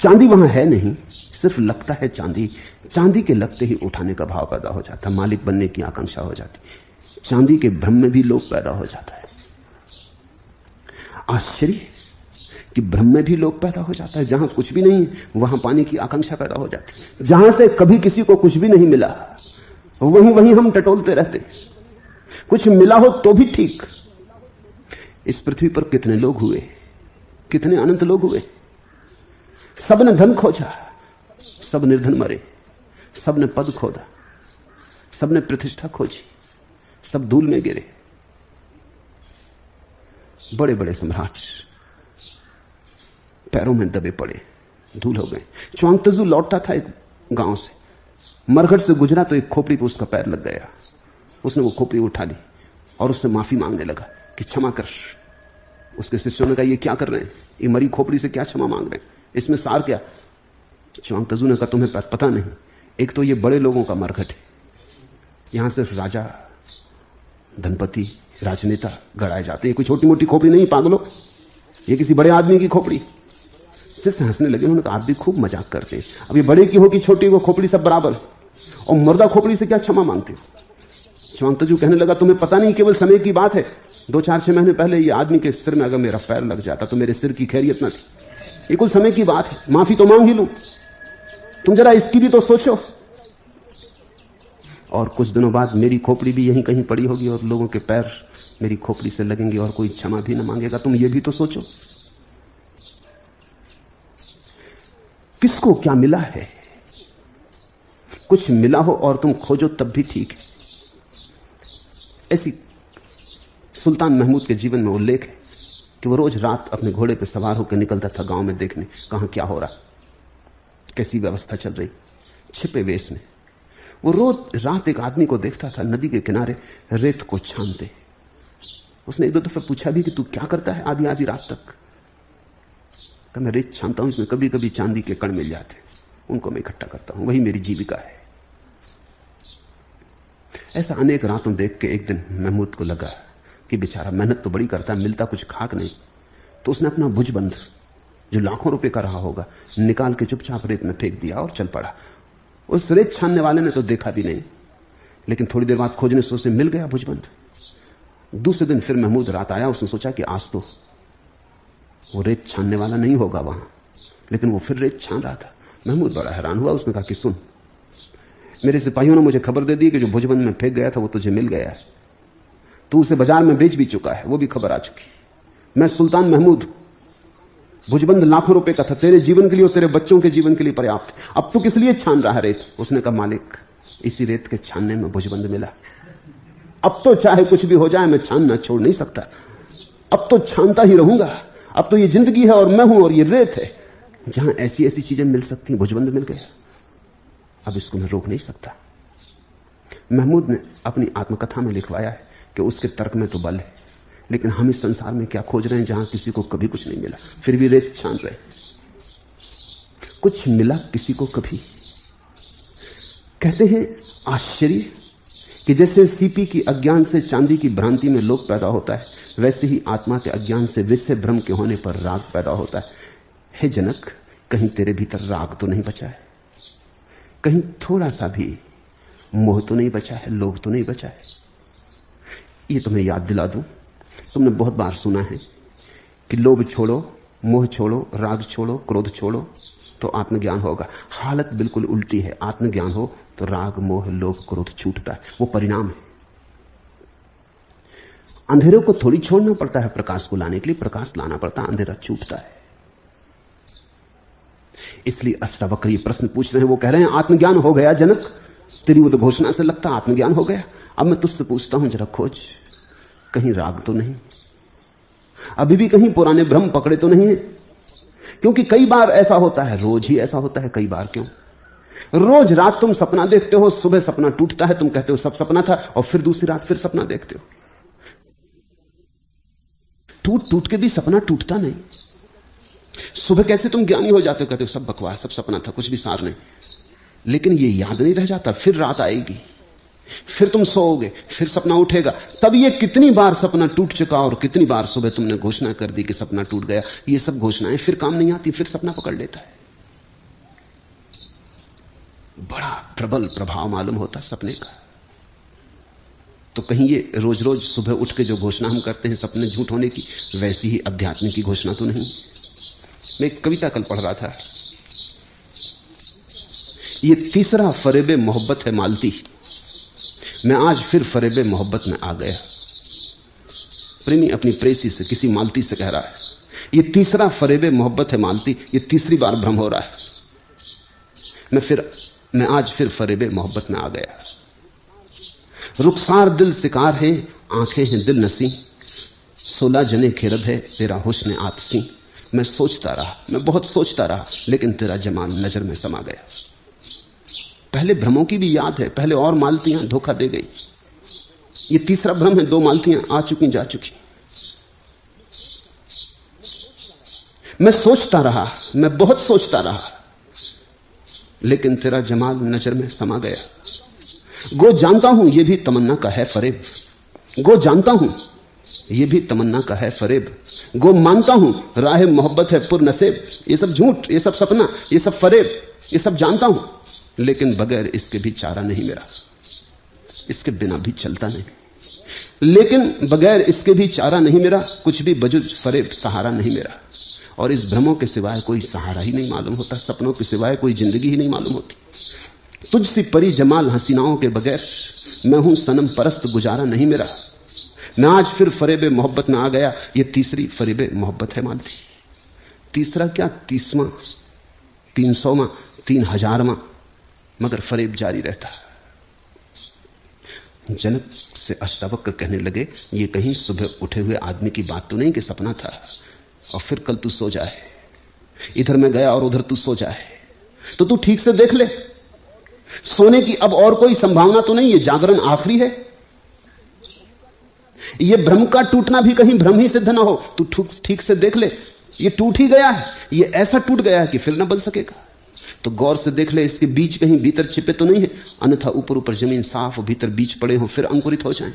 चांदी वहां है नहीं, सिर्फ लगता है चांदी। चांदी के लगते ही उठाने का भाव पैदा हो जाता, मालिक बनने की आकांक्षा हो जाती। चांदी के भ्रम में भी लोभ पैदा हो जाता है। आश्चर्य कि ब्रह्म में भी लोभ पैदा हो जाता है। जहां कुछ भी नहीं वहां पाने की आकांक्षा पैदा हो जाती है। जहां से कभी किसी को कुछ भी नहीं मिला वहीं वहीं हम टटोलते रहते। कुछ मिला हो तो भी ठीक। इस पृथ्वी पर कितने लोग हुए, कितने अनंत लोग हुए। सब ने धन खोजा, सब निर्धन मरे, सब ने पद खोदा, सब ने प्रतिष्ठा खोजी, सब धूल में गिरे। बड़े बड़े सम्राट पैरों में दबे पड़े, धूल हो गए। च्वांगतजू लौटता था एक गांव से, मरघट से गुजरा तो एक खोपड़ी पर उसका पैर लग गया। उसने वो खोपड़ी उठा ली और उससे माफी मांगने लगा कि क्षमा कर। उसके शिष्यों ने कहा ये क्या कर रहे हैं, ये मरी खोपड़ी से क्या क्षमा मांग रहे हैं, इसमें सार क्या। च्वांगतजू ने कहा तुम्हें पता नहीं, एक तो ये बड़े लोगों का मरघट है, यहां सिर्फ राजा, धनपति, राजनेता गड़ाए जाते हैं। कोई छोटी मोटी खोपड़ी नहीं पागलो, ये किसी बड़े आदमी की खोपड़ी। शिष्य हंसने लगे। उन्होंने कहा आप भी खूब मजाक करते हैं, अब ये बड़े की हो कि छोटी को खोपड़ी सब बराबर, और मुर्दा खोपड़ी से क्या क्षमा मांगते हो। च्वांगतजू कहने लगा तुम्हें पता नहीं, केवल समय की बात है। 2-4-6 महीने पहले ये आदमी के सिर में अगर मेरा पैर लग जाता तो मेरे सिर की खैरियत न थी। ये कुल समय की बात है, माफी तो मांग ही लूं। तुम जरा इसकी भी तो सोचो। और कुछ दिनों बाद मेरी खोपड़ी भी यहीं कहीं पड़ी होगी और लोगों के पैर मेरी खोपड़ी से लगेंगे और कोई क्षमा भी न मांगेगा। तुम ये भी तो सोचो, किसको क्या मिला है? कुछ मिला हो और तुम खोजो तब भी ठीक है। ऐसी सुल्तान महमूद के जीवन में उल्लेख है कि वो रोज रात अपने घोड़े पर सवार होकर निकलता था गांव में देखने कहां क्या हो रहा, कैसी व्यवस्था चल रही। छिपे वेश में वो रोज रात एक आदमी को देखता था नदी के किनारे रेत को छानते। उसने एक दो दफे पूछा भी कि तू क्या करता है आधी आधी रात तक? कहा मैं रेत छानता हूं, इसमें कभी कभी चांदी के कण मिल जाते, उनको मैं इकट्ठा करता हूं, वही मेरी जीविका है। ऐसा अनेक रातों देख के एक दिन महमूद को लगा कि बेचारा मेहनत तो बड़ी करता है, मिलता कुछ खाक नहीं। तो उसने अपना भुजबंद जो लाखों रुपए का रहा होगा निकाल के चुपचाप रेत में फेंक दिया और चल पड़ा। उस रेत छानने वाले ने तो देखा भी नहीं, लेकिन थोड़ी देर बाद खोजने से उसे मिल गया भुजबंद। दूसरे दिन फिर महमूद रात आया, उसने सोचा कि आज तो वो रेत छानने वाला नहीं होगा वहां, लेकिन वो फिर रेत छान रहा था। महमूद बड़ा हैरान हुआ। उसने कहा कि सुन, मेरे सिपाहियों ने मुझे खबर दे दी कि जो भुजबंद में फेंक गया था वो तुझे मिल गया है, तू उसे बाजार में बेच भी चुका है, वो भी खबर आ चुकी। मैं सुल्तान महमूद, भुजबंद लाखों रुपए का था, तेरे जीवन के लिए और तेरे बच्चों के जीवन के लिए पर्याप्त। अब तू किस लिए छान रहा है रेत? उसने कहा मालिक, इसी रेत के छानने में भुजबंद मिला। अब तो चाहे कुछ भी हो जाए मैं छानना छोड़ नहीं सकता, अब तो छानता ही रहूंगा। अब तो ये जिंदगी है और मैं हूं और ये रेत है। जहां ऐसी ऐसी चीजें मिल सकती हैं, भुजबंद मिल गया, अब इसको मैं रोक नहीं सकता। महमूद ने अपनी आत्मकथा में लिखवाया है कि उसके तर्क में तो बल है, लेकिन हम इस संसार में क्या खोज रहे हैं जहां किसी को कभी कुछ नहीं मिला, फिर भी रेत छान रहे। कुछ मिला किसी को कभी। कहते हैं आश्चर्य कि जैसे सीपी की अज्ञान से चांदी की भ्रांति में लोभ पैदा होता है, वैसे ही आत्मा के अज्ञान से विषय भ्रम के होने पर राग पैदा होता है। हे जनक, कहीं तेरे भीतर राग तो नहीं बचा है? कहीं थोड़ा सा भी मोह तो नहीं बचा है, लोभ तो नहीं बचा है? ये तुम्हें याद दिला दूं, तुमने बहुत बार सुना है कि लोभ छोड़ो, मोह छोड़ो, राग छोड़ो, क्रोध छोड़ो तो आत्मज्ञान होगा। हालत बिल्कुल उल्टी है। आत्मज्ञान हो तो राग, मोह, लोभ, क्रोध छूटता है, वो परिणाम है। अंधेरे को थोड़ी छोड़ना पड़ता है प्रकाश को लाने के लिए, प्रकाश लाना पड़ता है, अंधेरा छूटता है। इसलिए अष्टावक्र ये प्रश्न पूछ रहे हैं। वो कह रहे हैं आत्मज्ञान हो गया जनक, तेरी वो तो घोषणा से लगता आत्मज्ञान हो गया। अब मैं तुझसे पूछता हूं, जरा खोज, कहीं राग तो नहीं, अभी भी कहीं पुराने भ्रम पकड़े तो नहीं है? क्योंकि कई बार ऐसा होता है, रोज ही ऐसा होता है। कई बार क्यों? रोज रात तुम सपना देखते हो, सुबह सपना टूटता है, तुम कहते हो सब सपना था, और फिर दूसरी रात फिर सपना देखते हो। टूट टूट के भी सपना टूटता नहीं। सुबह कैसे तुम ज्ञानी हो जाते हो, कहते हो सब बकवास, सब सपना था, कुछ भी सार नहीं। लेकिन ये याद नहीं रह जाता, फिर रात आएगी, फिर तुम सोओगे, फिर सपना उठेगा। तब ये कितनी बार सपना टूट चुका और कितनी बार सुबह तुमने घोषणा कर दी कि सपना टूट गया। ये सब घोषणाएं फिर काम नहीं आती, फिर सपना पकड़ लेता है। बड़ा प्रबल प्रभाव मालूम होता सपने का। तो कहीं ये रोज रोज सुबह उठ के जो घोषणा हम करते हैं सपने झूठ होने की, वैसी ही अध्यात्म की घोषणा तो नहीं। मैं एक कविता कल पढ़ रहा था, ये तीसरा फरेबे मोहब्बत है मालती, मैं आज फिर फरेबे मोहब्बत में आ गया। प्रेमी अपनी प्रेसी से, किसी मालती से कह रहा है, ये तीसरा फरेबे मोहब्बत है मालती, ये तीसरी बार भ्रम हो रहा है। मैं आज फिर फरेबे मोहब्बत में आ गया। रुखसार दिल शिकार है, आंखें हैं दिल नसी, 16 जने खेरब है तेरा हुस्न आतसी। मैं सोचता रहा, मैं बहुत सोचता रहा, लेकिन तेरा जमाल नजर में समा गया। पहले भ्रमों की भी याद है, पहले और मालतियां धोखा दे गई। ये तीसरा भ्रम है, 2 मालतियां आ चुकी जा चुकी। मैं सोचता रहा, मैं बहुत सोचता रहा, लेकिन तेरा जमाल नजर में समा गया। गो जानता हूं ये भी तमन्ना का है फरेब, गो जानता हूं ये भी तमन्ना का है फरेब, गो मानता हूं राह मोहब्बत है पुर नसेब। ये सब झूठ, ये सब सपना, ये सब फरेब, ये सब जानता हूं, लेकिन बगैर इसके भी चारा नहीं मेरा, इसके बिना भी चलता नहीं। लेकिन बगैर इसके भी चारा नहीं मेरा, कुछ भी बजुज फरेब सहारा नहीं मेरा। और इस भ्रमों के सिवाय कोई सहारा ही नहीं मालूम होता, सपनों के सिवाय कोई जिंदगी ही नहीं मालूम होती। तुझसी परी जमाल हसीनाओं के बगैर, मैं हूं सनम परस्त गुजारा नहीं मेरा। मैं आज फिर फरेबे मोहब्बत में आ गया, ये तीसरी फरेबे मोहब्बत है मालती। तीसरा क्या, 30वां, 300वां, 3000वां, मगर फरेब जारी रहता। जनक से अष्टावक्र कहने लगे, ये कहीं सुबह उठे हुए आदमी की बात तो नहीं कि सपना था और फिर कल तू सो जाए, इधर मैं गया और उधर तू सो जाए। तो तू ठीक से देख ले, सोने की अब और कोई संभावना तो नहीं, ये जागरण आखिरी है। ये भ्रम का टूटना भी कहीं भ्रम ही सिद्ध ना हो। तू ठीक से देख ले, ये टूट ही गया है, ये ऐसा टूट गया है कि फिर ना बन सकेगा। तो गौर से देख ले, इसके बीज कहीं भीतर छिपे तो नहीं है, अन्यथा ऊपर ऊपर जमीन साफ, भीतर बीज पड़े हो, फिर अंकुरित हो जाएं।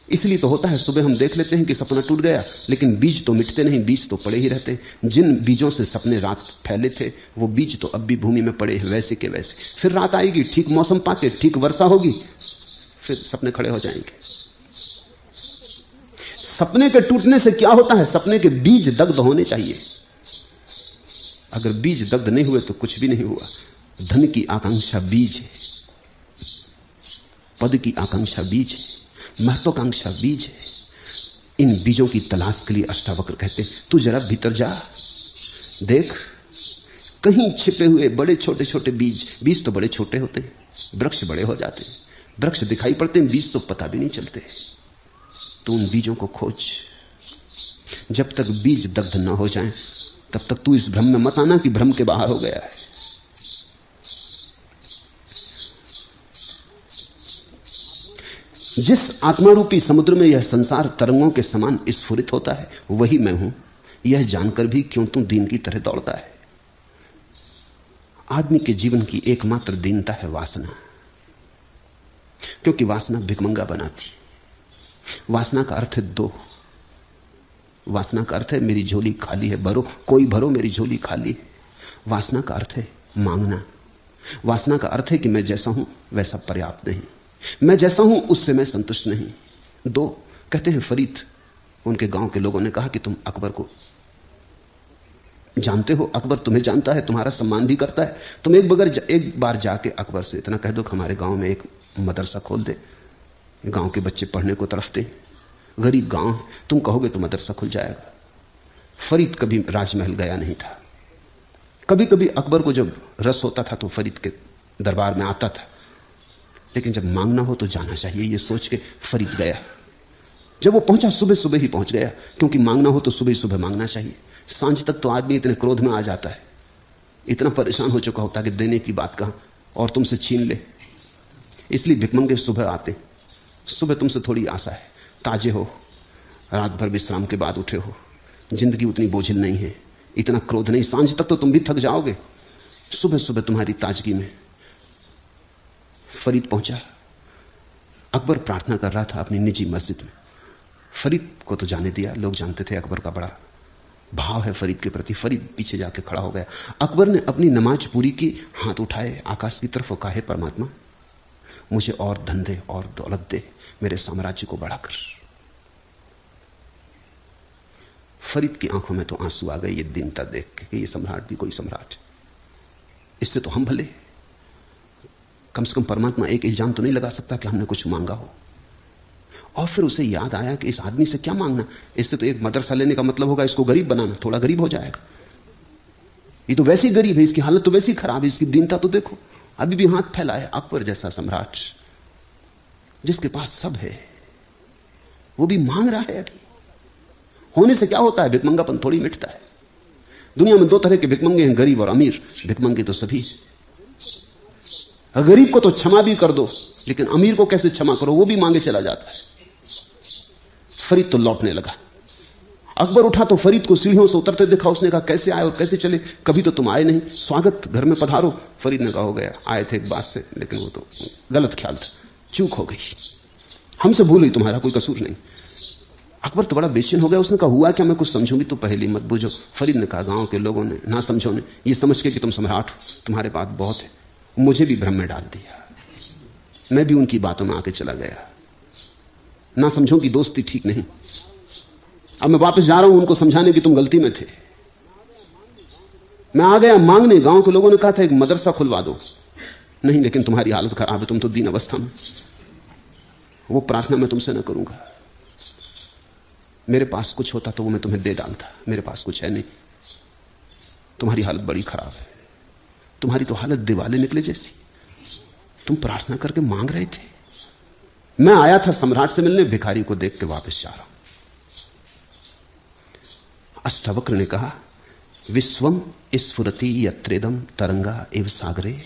इसलिए तो होता है सुबह हम देख लेते हैं कि सपना टूट गया, लेकिन बीज तो मिटते नहीं, बीज तो पड़े ही रहते हैं। जिन बीजों से सपने रात फैले थे वो बीज तो अब भी भूमि में पड़े हैं, वैसे के वैसे। फिर रात आएगी, ठीक मौसम पाके, ठीक वर्षा होगी, फिर सपने खड़े हो जाएंगे। सपने के टूटने से क्या होता है, सपने के बीज दग्ध होने चाहिए। अगर बीज दग्ध नहीं हुए तो कुछ भी नहीं हुआ। धन की आकांक्षा बीज है, पद की आकांक्षा बीज है, महत्वाकांक्षा बीज है। इन बीजों की तलाश के लिए अष्टावक्र कहते, तू जरा भीतर जा, देख कहीं छिपे हुए बड़े छोटे छोटे बीज। बीज तो बड़े छोटे होते हैं, वृक्ष बड़े हो जाते हैं, वृक्ष दिखाई पड़ते हैं, बीज तो पता भी नहीं चलते। तो उन बीजों को खोज। जब तक बीज दग्ध न हो जाएं, तब तक तू इस भ्रम में मत आना कि भ्रम के बाहर हो गया है। जिस आत्मारूपी समुद्र में यह संसार तरंगों के समान स्फुरित होता है, वही मैं हूं, यह जानकर भी क्यों तू दीन की तरह दौड़ता है। आदमी के जीवन की एकमात्र दीनता है वासना, क्योंकि वासना भिखमंगा बनाती। वासना का अर्थ है दो। वासना का अर्थ है मेरी झोली खाली है, भरो, कोई भरो, मेरी झोली खाली है। वासना का अर्थ है मांगना। वासना का अर्थ है कि मैं जैसा हूं वैसा पर्याप्त नहीं, मैं जैसा हूं उससे मैं संतुष्ट नहीं। दो कहते हैं फरीद, उनके गांव के लोगों ने कहा कि तुम अकबर को जानते हो, अकबर तुम्हें जानता है, तुम्हारा सम्मान भी करता है। तुम एक बार जाके अकबर से इतना कह दो कि हमारे गांव में एक मदरसा खोल दे, गांव के बच्चे पढ़ने को तरफते, गरीब गांव है, तुम कहोगे तो मदरसा खुल जाएगा। फरीद कभी राजमहल गया नहीं था। कभी कभी अकबर को जब रस होता था तो फरीद के दरबार में आता था, लेकिन जब मांगना हो तो जाना चाहिए, ये सोच के फरीद गया। जब वो पहुंचा, सुबह सुबह ही पहुंच गया, क्योंकि मांगना हो तो सुबह ही सुबह मांगना चाहिए। सांझ तक तो आदमी इतने क्रोध में आ जाता है, इतना परेशान हो चुका होता है कि देने की बात कहां और तुमसे छीन ले। इसलिए भिखमंगे सुबह आते। सुबह तुमसे थोड़ी आशा है, ताजे हो, रात भर विश्राम के बाद उठे हो, जिंदगी उतनी बोझिल नहीं है, इतना क्रोध नहीं, सांझ तक तो तुम भी थक जाओगे। सुबह सुबह तुम्हारी ताजगी में फरीद पहुंचा। अकबर प्रार्थना कर रहा था अपनी निजी मस्जिद में। फरीद को तो जाने दिया, लोग जानते थे अकबर का बड़ा भाव है फरीद के प्रति। फरीद पीछे जाके खड़ा हो गया। अकबर ने अपनी नमाज पूरी की, हाथ उठाए आकाश की तरफ और कहा, परमात्मा मुझे और धन दे और दौलत दे, मेरे साम्राज्य को बढ़ाकर। फरीद की आंखों में तो आंसू आ गए ये दीनता देख के कि ये सम्राट भी कोई सम्राट, इससे तो हम भले। कम से कम परमात्मा एक इल्जाम तो नहीं लगा सकता कि हमने कुछ मांगा हो। और फिर उसे याद आया कि इस आदमी से क्या मांगना, इससे तो एक मदरसा लेने का मतलब होगा इसको गरीब बनाना, थोड़ा गरीब हो जाएगा। ये तो वैसे ही गरीब है, इसकी हालत तो वैसे ही खराब है, इसकी दीनता तो देखो, अभी भी हाथ फैला है। अकबर जैसा सम्राट जिसके पास सब है, वो भी मांग रहा है। अभी होने से क्या होता है, भिखमंगापन थोड़ी मिटता है। दुनिया में दो तरह के भिखमंगे हैं, गरीब और अमीर। भिखमंगे तो सभी, गरीब को तो क्षमा भी कर दो, लेकिन अमीर को कैसे क्षमा करो, वो भी मांगे चला जाता है। फरीद तो लौटने लगा। अकबर उठा तो फरीद को सीढ़ियों से उतरते देखा। उसने कहा, कैसे आए और कैसे चले, कभी तो तुम आए नहीं, स्वागत, घर में पधारो। फरीद ने कहा, हो गया, आए थे एक बात से, लेकिन वो तो गलत ख्याल था, चूक हो गई, हमसे भूल हुई, तुम्हारा कोई कसूर नहीं। अकबर तो बड़ा बेचैन हो गया। उसने कहा, हुआ क्या, मैं कुछ समझूंगी तो पहले मत बूझो। फरीद ने कहा, गांव के लोगों ने, ना समझो ने, ये समझ के कि तुम सम्राट हो, तुम्हारे पास बहुत है, मुझे भी भ्रम में डाल दिया। मैं भी उनकी बातों में आके चला गया। ना समझो की दोस्ती ठीक नहीं। अब मैं वापस जा रहा हूं उनको समझाने की तुम गलती में थे। मैं आ गया मांगने, गांव के लोगों ने कहा था एक मदरसा खुलवा दो, नहीं, लेकिन तुम्हारी हालत खराब है, तुम तो दीन अवस्था में। वो प्रार्थना मैं तुमसे न करूंगा। मेरे पास कुछ होता तो वो मैं तुम्हें दे डालता, मेरे पास कुछ है नहीं। तुम्हारी हालत बड़ी खराब है, तुम्हारी तो हालत दिवाले निकले जैसी। तुम प्रार्थना करके मांग रहे थे। मैं आया था सम्राट से मिलने, भिखारी को देख के वापस जा रहा हूं। अष्टावक्र ने कहा, विश्वम स्फुरति यत्रेदम तरंगा एव सागरे।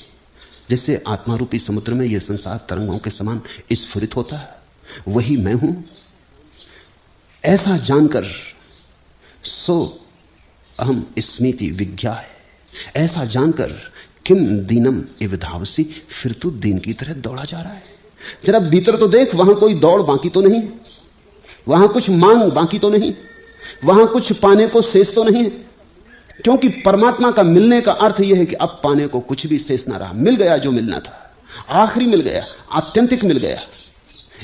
जैसे आत्मा रूपी समुद्र में यह संसार तरंगों के समान स्फुरित होता है, वही मैं हूं। ऐसा जानकर सो अहम स्मृति विज्ञा, ऐसा जानकर किम दीनम इव धावसी, फिर तू दीन की तरह दौड़ा जा रहा है। जरा भीतर तो देख, वहां कोई दौड़ बाकी तो नहीं, वहां कुछ मांग बाकी तो नहीं, वहां कुछ पाने को शेष तो नहीं है। क्योंकि परमात्मा का मिलने का अर्थ यह है कि अब पाने को कुछ भी शेष ना रहा, मिल गया जो मिलना था, आखिरी मिल गया, आत्यंतिक मिल गया।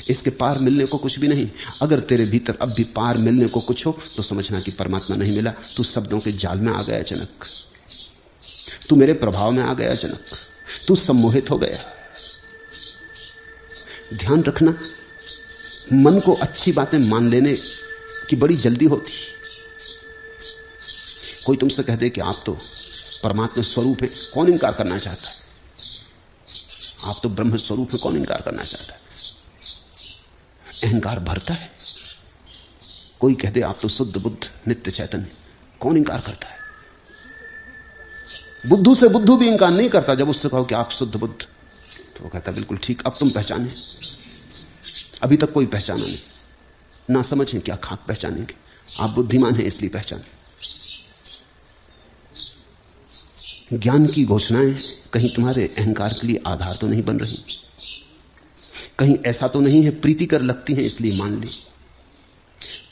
इसके पार मिलने को कुछ भी नहीं। अगर तेरे भीतर अब भी पार मिलने को कुछ हो तो समझना कि परमात्मा नहीं मिला, तू शब्दों के जाल में आ गया जनक, तू मेरे प्रभाव में आ गया जनक, तू सम्मोहित हो गया। ध्यान रखना, मन को अच्छी बातें मान लेने की बड़ी जल्दी होती। कोई तुमसे कह दे कि आप तो परमात्मा स्वरूप है, कौन इनकार करना चाहता है? आप तो ब्रह्म स्वरूप है, कौन इनकार करना चाहता है? अहंकार भरता है। कोई कह दे आप तो शुद्ध बुद्ध नित्य चैतन्य, कौन इनकार करता है? बुद्धू से बुद्धू भी इनकार नहीं करता। जब उससे कहो कि आप शुद्ध बुद्ध, तो वो कहता बिल्कुल ठीक, अब तुम पहचाने। अभी तक कोई पहचाना नहीं, ना समझें क्या खाक पहचानेंगे। आप बुद्धिमान हैं इसलिए पहचाने। ज्ञान की घोषणाएं कहीं तुम्हारे अहंकार के लिए आधार तो नहीं बन रही, कहीं ऐसा तो नहीं है प्रीति कर लगती है इसलिए मान ली।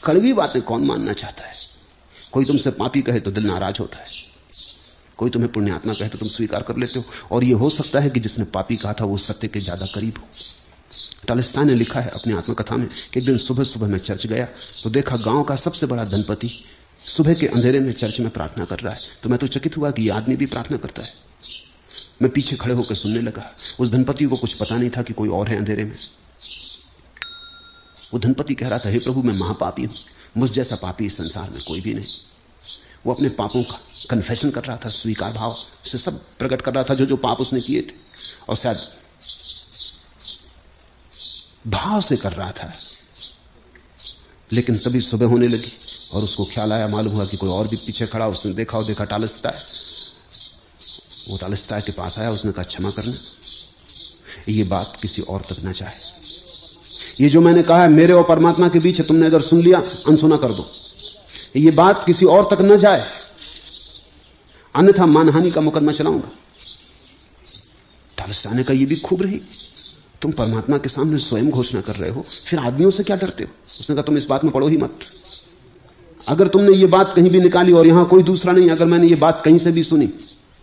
कड़वी बातें कौन मानना चाहता है? कोई तुमसे पापी कहे तो दिल नाराज होता है, कोई तुम्हें पुण्यात्मा कहे तो तुम स्वीकार कर लेते हो। और यह हो सकता है कि जिसने पापी कहा था वो सत्य के ज्यादा करीब हो। टॉलस्टॉय ने लिखा है अपनी आत्मकथा में कि एक दिन सुबह सुबह मैं चर्च गया तो देखा गांव का सबसे बड़ा धनपति सुबह के अंधेरे में चर्च में प्रार्थना कर रहा है। तो मैं तो चकित हुआ कि यह आदमी भी प्रार्थना करता है। मैं पीछे खड़े होकर सुनने लगा। उस धनपति को कुछ पता नहीं था कि कोई और है अंधेरे में। वो धनपति कह रहा था, हे प्रभु मैं महापापी हूं, मुझ जैसा पापी इस संसार में कोई भी नहीं। वो अपने पापों का कन्फेशन कर रहा था, स्वीकार भाव से सब प्रकट कर रहा था जो जो पाप उसने किए थे, और शायद भाव से कर रहा था। लेकिन तभी सुबह होने लगी और उसको ख्याल आया, मालूम हुआ कि कोई और भी पीछे खड़ा। उसने देखा और देखा टॉलस्टॉय। वो टॉलस्टॉय के पास आया, उसने कहा क्षमा करना, ये बात किसी और तक न जाए। ये जो मैंने कहा है मेरे और परमात्मा के बीच है, तुमने अगर सुन लिया अनसुना कर दो। ये बात किसी और तक न जाए, अन्यथा मानहानि का मुकदमा चलाऊंगा। टॉलस्टॉय ने कहा ये भी खूब रही, तुम परमात्मा के सामने स्वयं घोषणा कर रहे हो, फिर आदमियों से क्या डरते हो? उसने कहा तुम इस बात में पड़ो ही मत। अगर तुमने ये बात कहीं भी निकाली और यहां कोई दूसरा नहीं, अगर मैंने ये बात कहीं से भी सुनी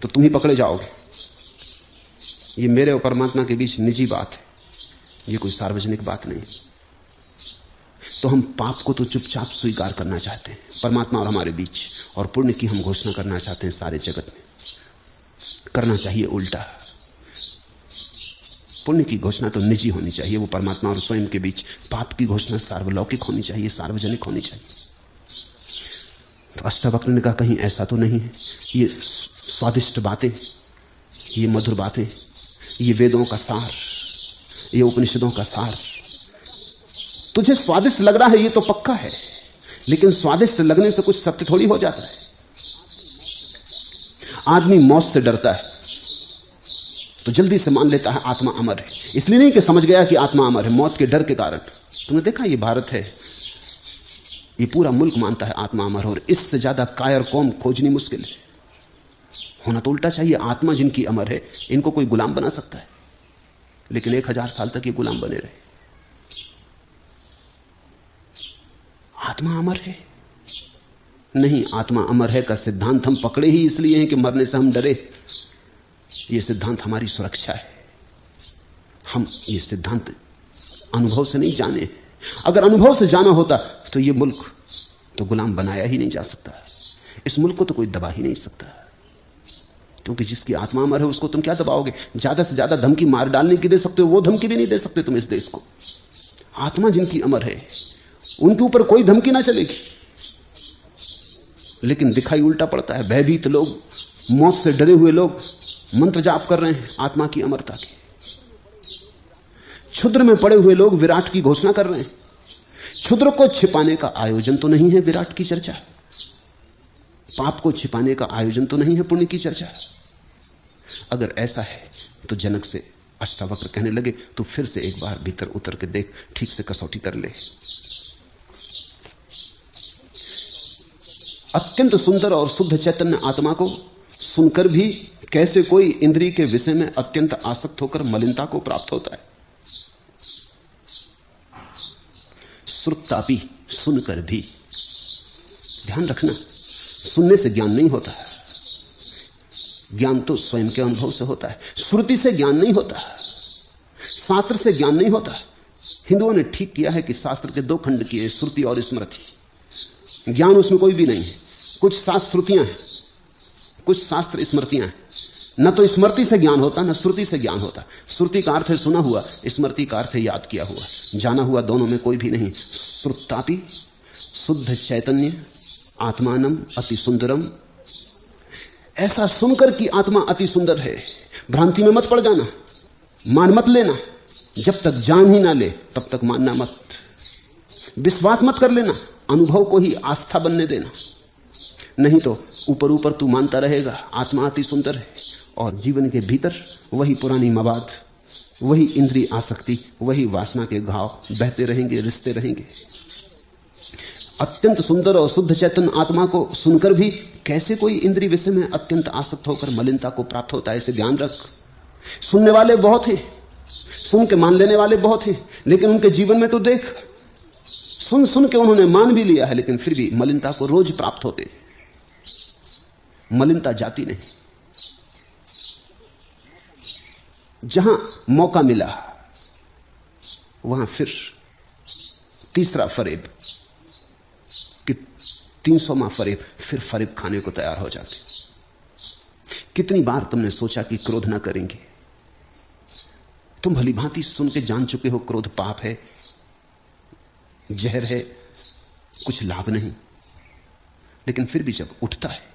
तो तुम ही पकड़े जाओगे। ये मेरे और परमात्मा के बीच निजी बात है, ये कोई सार्वजनिक बात नहीं। तो हम पाप को तो चुपचाप स्वीकार करना चाहते हैं परमात्मा और हमारे बीच, और पुण्य की हम घोषणा करना चाहते हैं सारे जगत में। करना चाहिए उल्टा। पुण्य की घोषणा तो निजी होनी चाहिए, वो परमात्मा और स्वयं के बीच। पाप की घोषणा सार्वलौकिक होनी चाहिए, सार्वजनिक होनी चाहिए। तो अष्टावक्र ने कहा कहीं ऐसा तो नहीं है। ये स्वादिष्ट बातें, ये मधुर बातें, ये वेदों का सार, ये उपनिषदों का सार, तुझे स्वादिष्ट लग रहा है, ये तो पक्का है। लेकिन स्वादिष्ट लगने से कुछ सत्य थोड़ी हो जाता है। आदमी मौत से डरता है तो जल्दी से मान लेता है आत्मा अमर है, इसलिए नहीं कि समझ गया कि आत्मा अमर है, मौत के डर के कारण। तुमने देखा ये भारत है, ये पूरा मुल्क मानता है आत्मा अमर, और इससे ज्यादा कायर कौम खोजनी मुश्किल है। होना तो उल्टा चाहिए, आत्मा जिनकी अमर है इनको कोई गुलाम बना सकता है, लेकिन 1000 साल तक ये गुलाम बने रहे। आत्मा अमर है नहीं, आत्मा अमर है का सिद्धांत हम पकड़े ही इसलिए हैं कि मरने से हम डरे। ये सिद्धांत हमारी सुरक्षा है। हम ये सिद्धांत अनुभव से नहीं जाने। अगर अनुभव से जाना होता तो ये मुल्क तो गुलाम बनाया ही नहीं जा सकता। इस मुल्क को तो कोई दबा ही नहीं सकता। क्योंकि जिसकी आत्मा अमर है उसको तुम क्या दबाओगे? ज्यादा से ज्यादा धमकी मार डालने की दे सकते हो, वो धमकी भी नहीं दे सकते तुम इस देश को। आत्मा जिनकी अमर है उनके ऊपर कोई धमकी ना चलेगी। लेकिन दिखाई उल्टा पड़ता है। भयभीत लोग, मौत से डरे हुए लोग मंत्र जाप कर रहे हैं आत्मा की अमरता के। क्षुद्र में पड़े हुए लोग विराट की घोषणा कर रहे हैं। क्षुद्र को छिपाने का आयोजन तो नहीं है विराट की चर्चा, पाप को छिपाने का आयोजन तो नहीं है पुण्य की चर्चा। अगर ऐसा है तो जनक से अष्टावक्र कहने लगे, तू फिर से एक बार भीतर उतर के देख, ठीक से कसौटी कर ले। अत्यंत सुंदर और शुद्ध चैतन्य आत्मा को सुनकर भी कैसे कोई इंद्रिय के विषय में अत्यंत आसक्त होकर मलिनता को प्राप्त होता है। श्रुतापि, सुनकर भी। ध्यान रखना, सुनने से ज्ञान नहीं होता, ज्ञान तो स्वयं के अनुभव से होता है। श्रुति से ज्ञान नहीं होता, शास्त्र से ज्ञान नहीं होता। हिंदुओं ने ठीक किया है कि शास्त्र के दो खंड किए, श्रुति और स्मृति। ज्ञान उसमें कोई भी नहीं है। कुछ शास्त्र श्रुतियां हैं, कुछ शास्त्र स्मृतियां हैं। न तो स्मृति से ज्ञान होता, न श्रुति से ज्ञान होता। श्रुति का अर्थ है सुना हुआ, स्मृति का अर्थ है याद किया हुआ, जाना हुआ। दोनों में कोई भी नहीं। श्रुतापि, शुद्ध चैतन्य आत्मानम अति सुंदरम। ऐसा सुनकर कि आत्मा अति सुंदर है, भ्रांति में मत पड़ जाना, मान मत लेना। जब तक जान ही ना ले तब तक मानना मत, विश्वास मत कर लेना, अनुभव को ही आस्था बनने देना। नहीं तो ऊपर ऊपर तू मानता रहेगा आत्मा अति सुंदर है, और जीवन के भीतर वही पुरानी मवाद, वही इंद्रिय आसक्ति, वही वासना के घाव बहते रहेंगे, रिश्ते रहेंगे। अत्यंत सुंदर और शुद्ध चैतन्य आत्मा को सुनकर भी कैसे कोई इंद्रिय विषय में अत्यंत आसक्त होकर मलिनता को प्राप्त होता है, इसे ध्यान रख। सुनने वाले बहुत हैं, सुन के मान लेने वाले बहुत हैं, लेकिन उनके जीवन में तो देख, सुन सुन के उन्होंने मान भी लिया है, लेकिन फिर भी मलिनता को रोज प्राप्त होते। मलिनता जाती नहीं। जहां मौका मिला वहां फिर तीसरा फरेब कि 300वां फरेब, फिर फरेब खाने को तैयार हो जाते। कितनी बार तुमने सोचा कि क्रोध ना करेंगे? तुम भली भांति सुन के जान चुके हो क्रोध पाप है, जहर है, कुछ लाभ नहीं। लेकिन फिर भी जब उठता है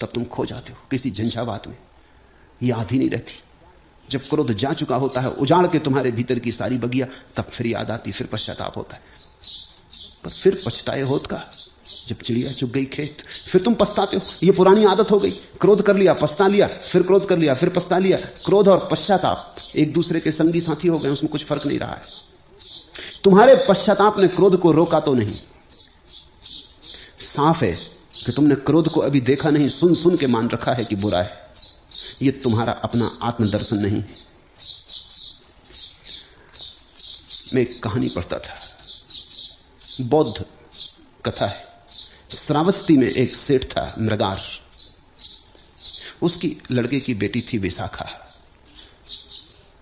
तब तुम खो जाते हो किसी झंझावात में, याद ही नहीं रहती। जब क्रोध जा चुका होता है, उजाड़ के तुम्हारे भीतर की सारी बगिया, तब फिर याद आती, फिर पश्चाताप होता है। पर फिर पछताए होत का, जब चिड़िया चुग गई खेत, फिर तुम पछताते हो। ये पुरानी आदत हो गई, क्रोध कर लिया, पछता लिया, फिर क्रोध कर लिया, फिर पछता लिया। क्रोध और पश्चाताप एक दूसरे के संगी साथी हो गए, उसमें कुछ फर्क नहीं रहा है। तुम्हारे पश्चाताप ने क्रोध को रोका तो नहीं। साफ है कि तुमने क्रोध को अभी देखा नहीं, सुन सुन के मान रखा है कि बुरा है। यह तुम्हारा अपना आत्मदर्शन नहीं। मैं एक कहानी पढ़ता था, बौद्ध कथा है। श्रावस्ती में एक सेठ था, मृगार। उसकी लड़के की बेटी थी विशाखा।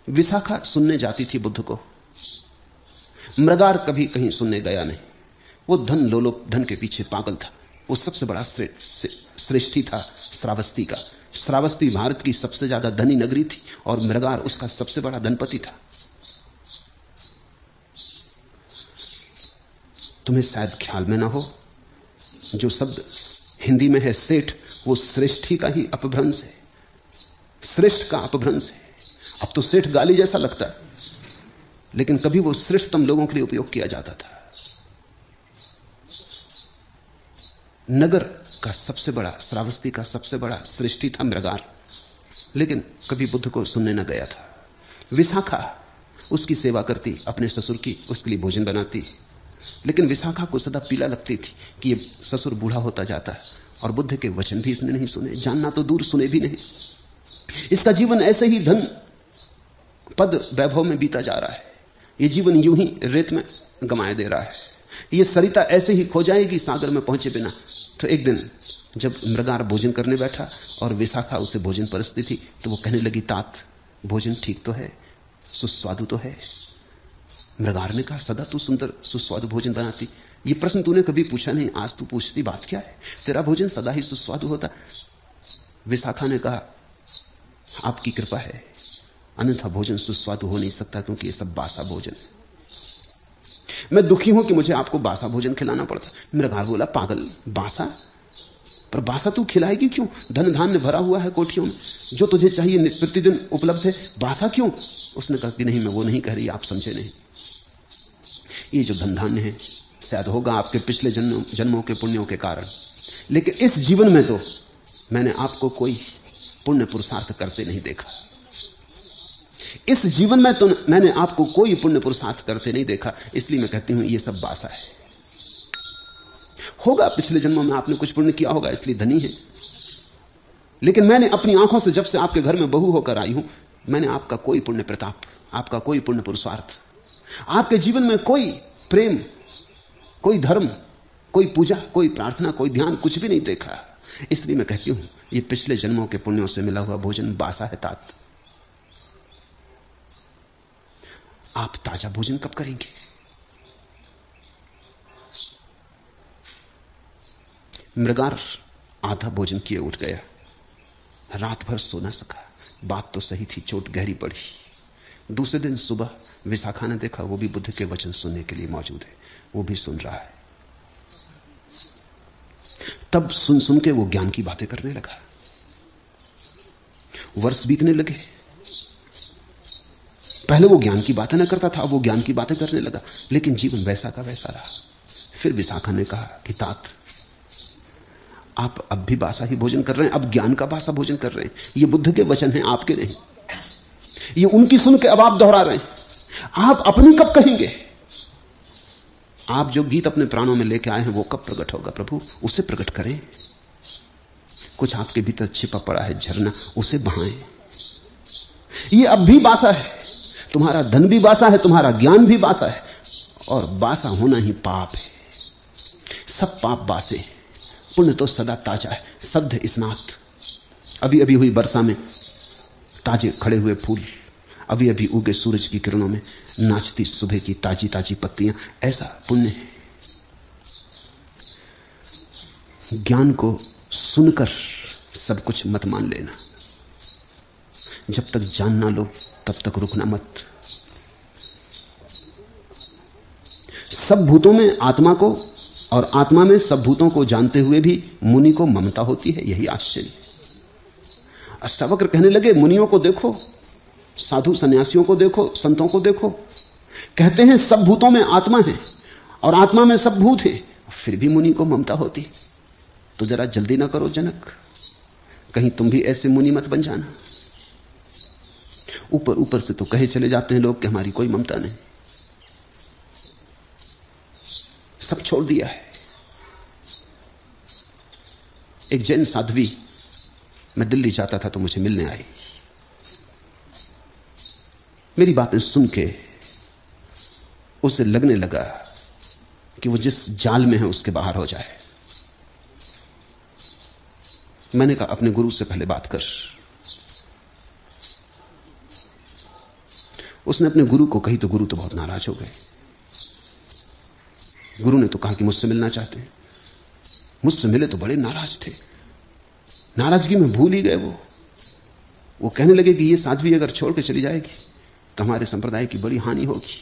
विशाखा सुनने जाती थी बुद्ध को। मृगार कभी कहीं सुनने गया नहीं। वो धन लोलुप, धन के पीछे पागल था। वो सबसे बड़ा श्रेष्ठी था श्रावस्ती का। श्रावस्ती भारत की सबसे ज्यादा धनी नगरी थी और मृगार उसका सबसे बड़ा धनपति था। तुम्हें शायद ख्याल में ना हो, जो शब्द हिंदी में है सेठ, वो श्रेष्ठी का ही अपभ्रंश है, श्रेष्ठ का अपभ्रंश है। अब तो सेठ गाली जैसा लगता है, लेकिन कभी वो श्रेष्ठतम लोगों के लिए उपयोग किया जाता था। नगर का सबसे बड़ा, श्रावस्ती का सबसे बड़ा श्रेष्ठी था मृगार, लेकिन कभी बुद्ध को सुनने न गया था। विशाखा उसकी सेवा करती, अपने ससुर की, उसके लिए भोजन बनाती। लेकिन विशाखा को सदा पीला लगती थी कि ये ससुर बूढ़ा होता जाता है और बुद्ध के वचन भी इसने नहीं सुने, जानना तो दूर सुने भी नहीं। इसका जीवन ऐसे ही धन पद वैभव में बीता जा रहा है। ये जीवन यूं ही रेत में गंवाए दे रहा है। ये सरिता ऐसे ही खो जाएगी सागर में पहुंचे बिना। तो एक दिन जब मृगार भोजन करने बैठा और विशाखा उसे भोजन परसती थी, तो वो कहने लगी, तात भोजन ठीक तो है, सुस्वादु तो है। मृगार ने कहा, सदा तू सुंदर सुस्वादु भोजन बनाती, ये प्रश्न तूने कभी पूछा नहीं, आज तू पूछती, बात क्या है? तेरा भोजन सदा ही सुस्वादु होता। विशाखा ने कहा, आपकी कृपा है, अन्यथा भोजन सुस्वादु हो नहीं सकता, क्योंकि ये सब बासा भोजन है। मैं दुखी हूं कि मुझे आपको बासा भोजन खिलाना पड़ता। मेरा घर बोला, पागल, बासा? पर बासा तू खिलाएगी क्यों? धन धान्य भरा हुआ है कोठियों में, जो तुझे चाहिए प्रतिदिन उपलब्ध है, बासा क्यों? उसने कहा कि नहीं, मैं वो नहीं कह रही, आप समझे नहीं। ये जो धन धान्य है शायद होगा आपके पिछले जन्मों के पुण्यों के कारण, लेकिन इस जीवन में तो मैंने आपको कोई पुण्य पुरुषार्थ करते नहीं देखा। इस जीवन में तो मैंने आपको कोई पुण्य पुरुषार्थ करते नहीं देखा, इसलिए मैं कहती हूं ये सब बासा है। होगा पिछले जन्मों में आपने कुछ पुण्य किया होगा, इसलिए धनी है, लेकिन मैंने अपनी आंखों से जब से आपके घर में बहू होकर आई हूं, मैंने आपका कोई पुण्य प्रताप, आपका कोई पुण्य पुरुषार्थ, आपके जीवन में कोई प्रेम, कोई धर्म, कोई पूजा, कोई प्रार्थना, कोई ध्यान, कुछ भी नहीं देखा। इसलिए मैं कहती हूं ये पिछले जन्मों के पुण्यों से मिला हुआ भोजन बासा है। तात, आप ताजा भोजन कब करेंगे? मृगार आधा भोजन किए उठ गया, रात भर सो न सका। बात तो सही थी, चोट गहरी पड़ी। दूसरे दिन सुबह विशाखा ने देखा, वो भी बुद्ध के वचन सुनने के लिए मौजूद है, वो भी सुन रहा है। तब सुन सुन के वो ज्ञान की बातें करने लगा। वर्ष बीतने लगे, पहले वो ज्ञान की बातें न करता था, अब वो ज्ञान की बातें करने लगा, लेकिन जीवन वैसा का वैसा रहा। फिर विशाखा ने कहा कि तात, आप अब भी बासा ही भोजन कर रहे हैं, अब ज्ञान का बासा भोजन कर रहे हैं। ये बुद्ध के वचन हैं, आपके नहीं। ये उनकी सुन के अब आप दोहरा रहे हैं। आप अपनी कब कहेंगे? आप जो गीत अपने प्राणों में लेके आए हैं वो कब प्रकट होगा? प्रभु उसे प्रकट करें। कुछ आपके भीतर छिपा पड़ा है झरना, उसे बहाएं। ये अब भी बासा है, तुम्हारा धन भी बासा है, तुम्हारा ज्ञान भी बासा है, और बासा होना ही पाप है। सब पाप बासे, पुण्य तो सदा ताजा है। सद्ध स्नात, अभी अभी हुई वर्षा में ताजे खड़े हुए फूल, अभी अभी उगे सूरज की किरणों में नाचती सुबह की ताजी ताजी पत्तियां, ऐसा पुण्य है। ज्ञान को सुनकर सब कुछ मत मान लेना। जब तक जान ना लो तब तक रुकना मत। सब भूतों में आत्मा को और आत्मा में सब भूतों को जानते हुए भी मुनि को ममता होती है, यही आश्चर्य। अष्टावक्र कहने लगे, मुनियों को देखो, साधु सन्यासियों को देखो, संतों को देखो, कहते हैं सब भूतों में आत्मा है और आत्मा में सब भूत है, फिर भी मुनि को ममता होती। तो जरा जल्दी ना करो जनक, कहीं तुम भी ऐसे मुनि मत बन जाना। ऊपर ऊपर से तो कहे चले जाते हैं लोग कि हमारी कोई ममता नहीं, सब छोड़ दिया है। एक जैन साध्वी, मैं दिल्ली जाता था तो मुझे मिलने आई। मेरी बातें सुन के उसे लगने लगा कि वो जिस जाल में है उसके बाहर हो जाए। मैंने कहा अपने गुरु से पहले बात कर। उसने अपने गुरु को कही तो गुरु तो बहुत नाराज हो गए। गुरु ने तो कहा कि मुझसे मिलना चाहते हैं। मुझसे मिले तो बड़े नाराज थे, नाराजगी में भूल ही गए। वो कहने लगे कि ये साध्वी अगर छोड़ के चली जाएगी तो हमारे संप्रदाय की बड़ी हानि होगी।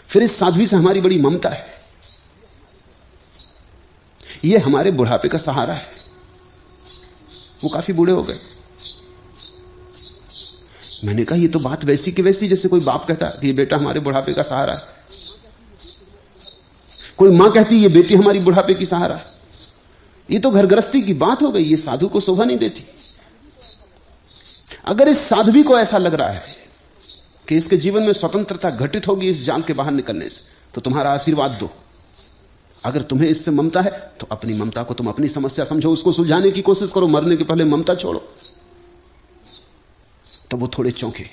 फिर इस साध्वी से हमारी बड़ी ममता है, ये हमारे बुढ़ापे का सहारा है। वो काफी बूढ़े हो गए। मैंने कहा ये तो बात वैसी की वैसी जैसे कोई बाप कहता कि ये बेटा हमारे बुढ़ापे का सहारा है, कोई मां कहती ये बेटी हमारी बुढ़ापे की सहारा है। ये तो घर गृहस्थी की बात हो गई, ये साधु को शोभा नहीं देती। अगर इस साध्वी को ऐसा लग रहा है कि इसके जीवन में स्वतंत्रता घटित होगी इस जाल के बाहर निकलने से, तो तुम्हारा आशीर्वाद दो। अगर तुम्हें इससे ममता है तो अपनी ममता को तुम अपनी समस्या समझो, उसको सुलझाने की कोशिश करो। मरने के पहले ममता छोड़ो। तो वो थोड़े चौंके,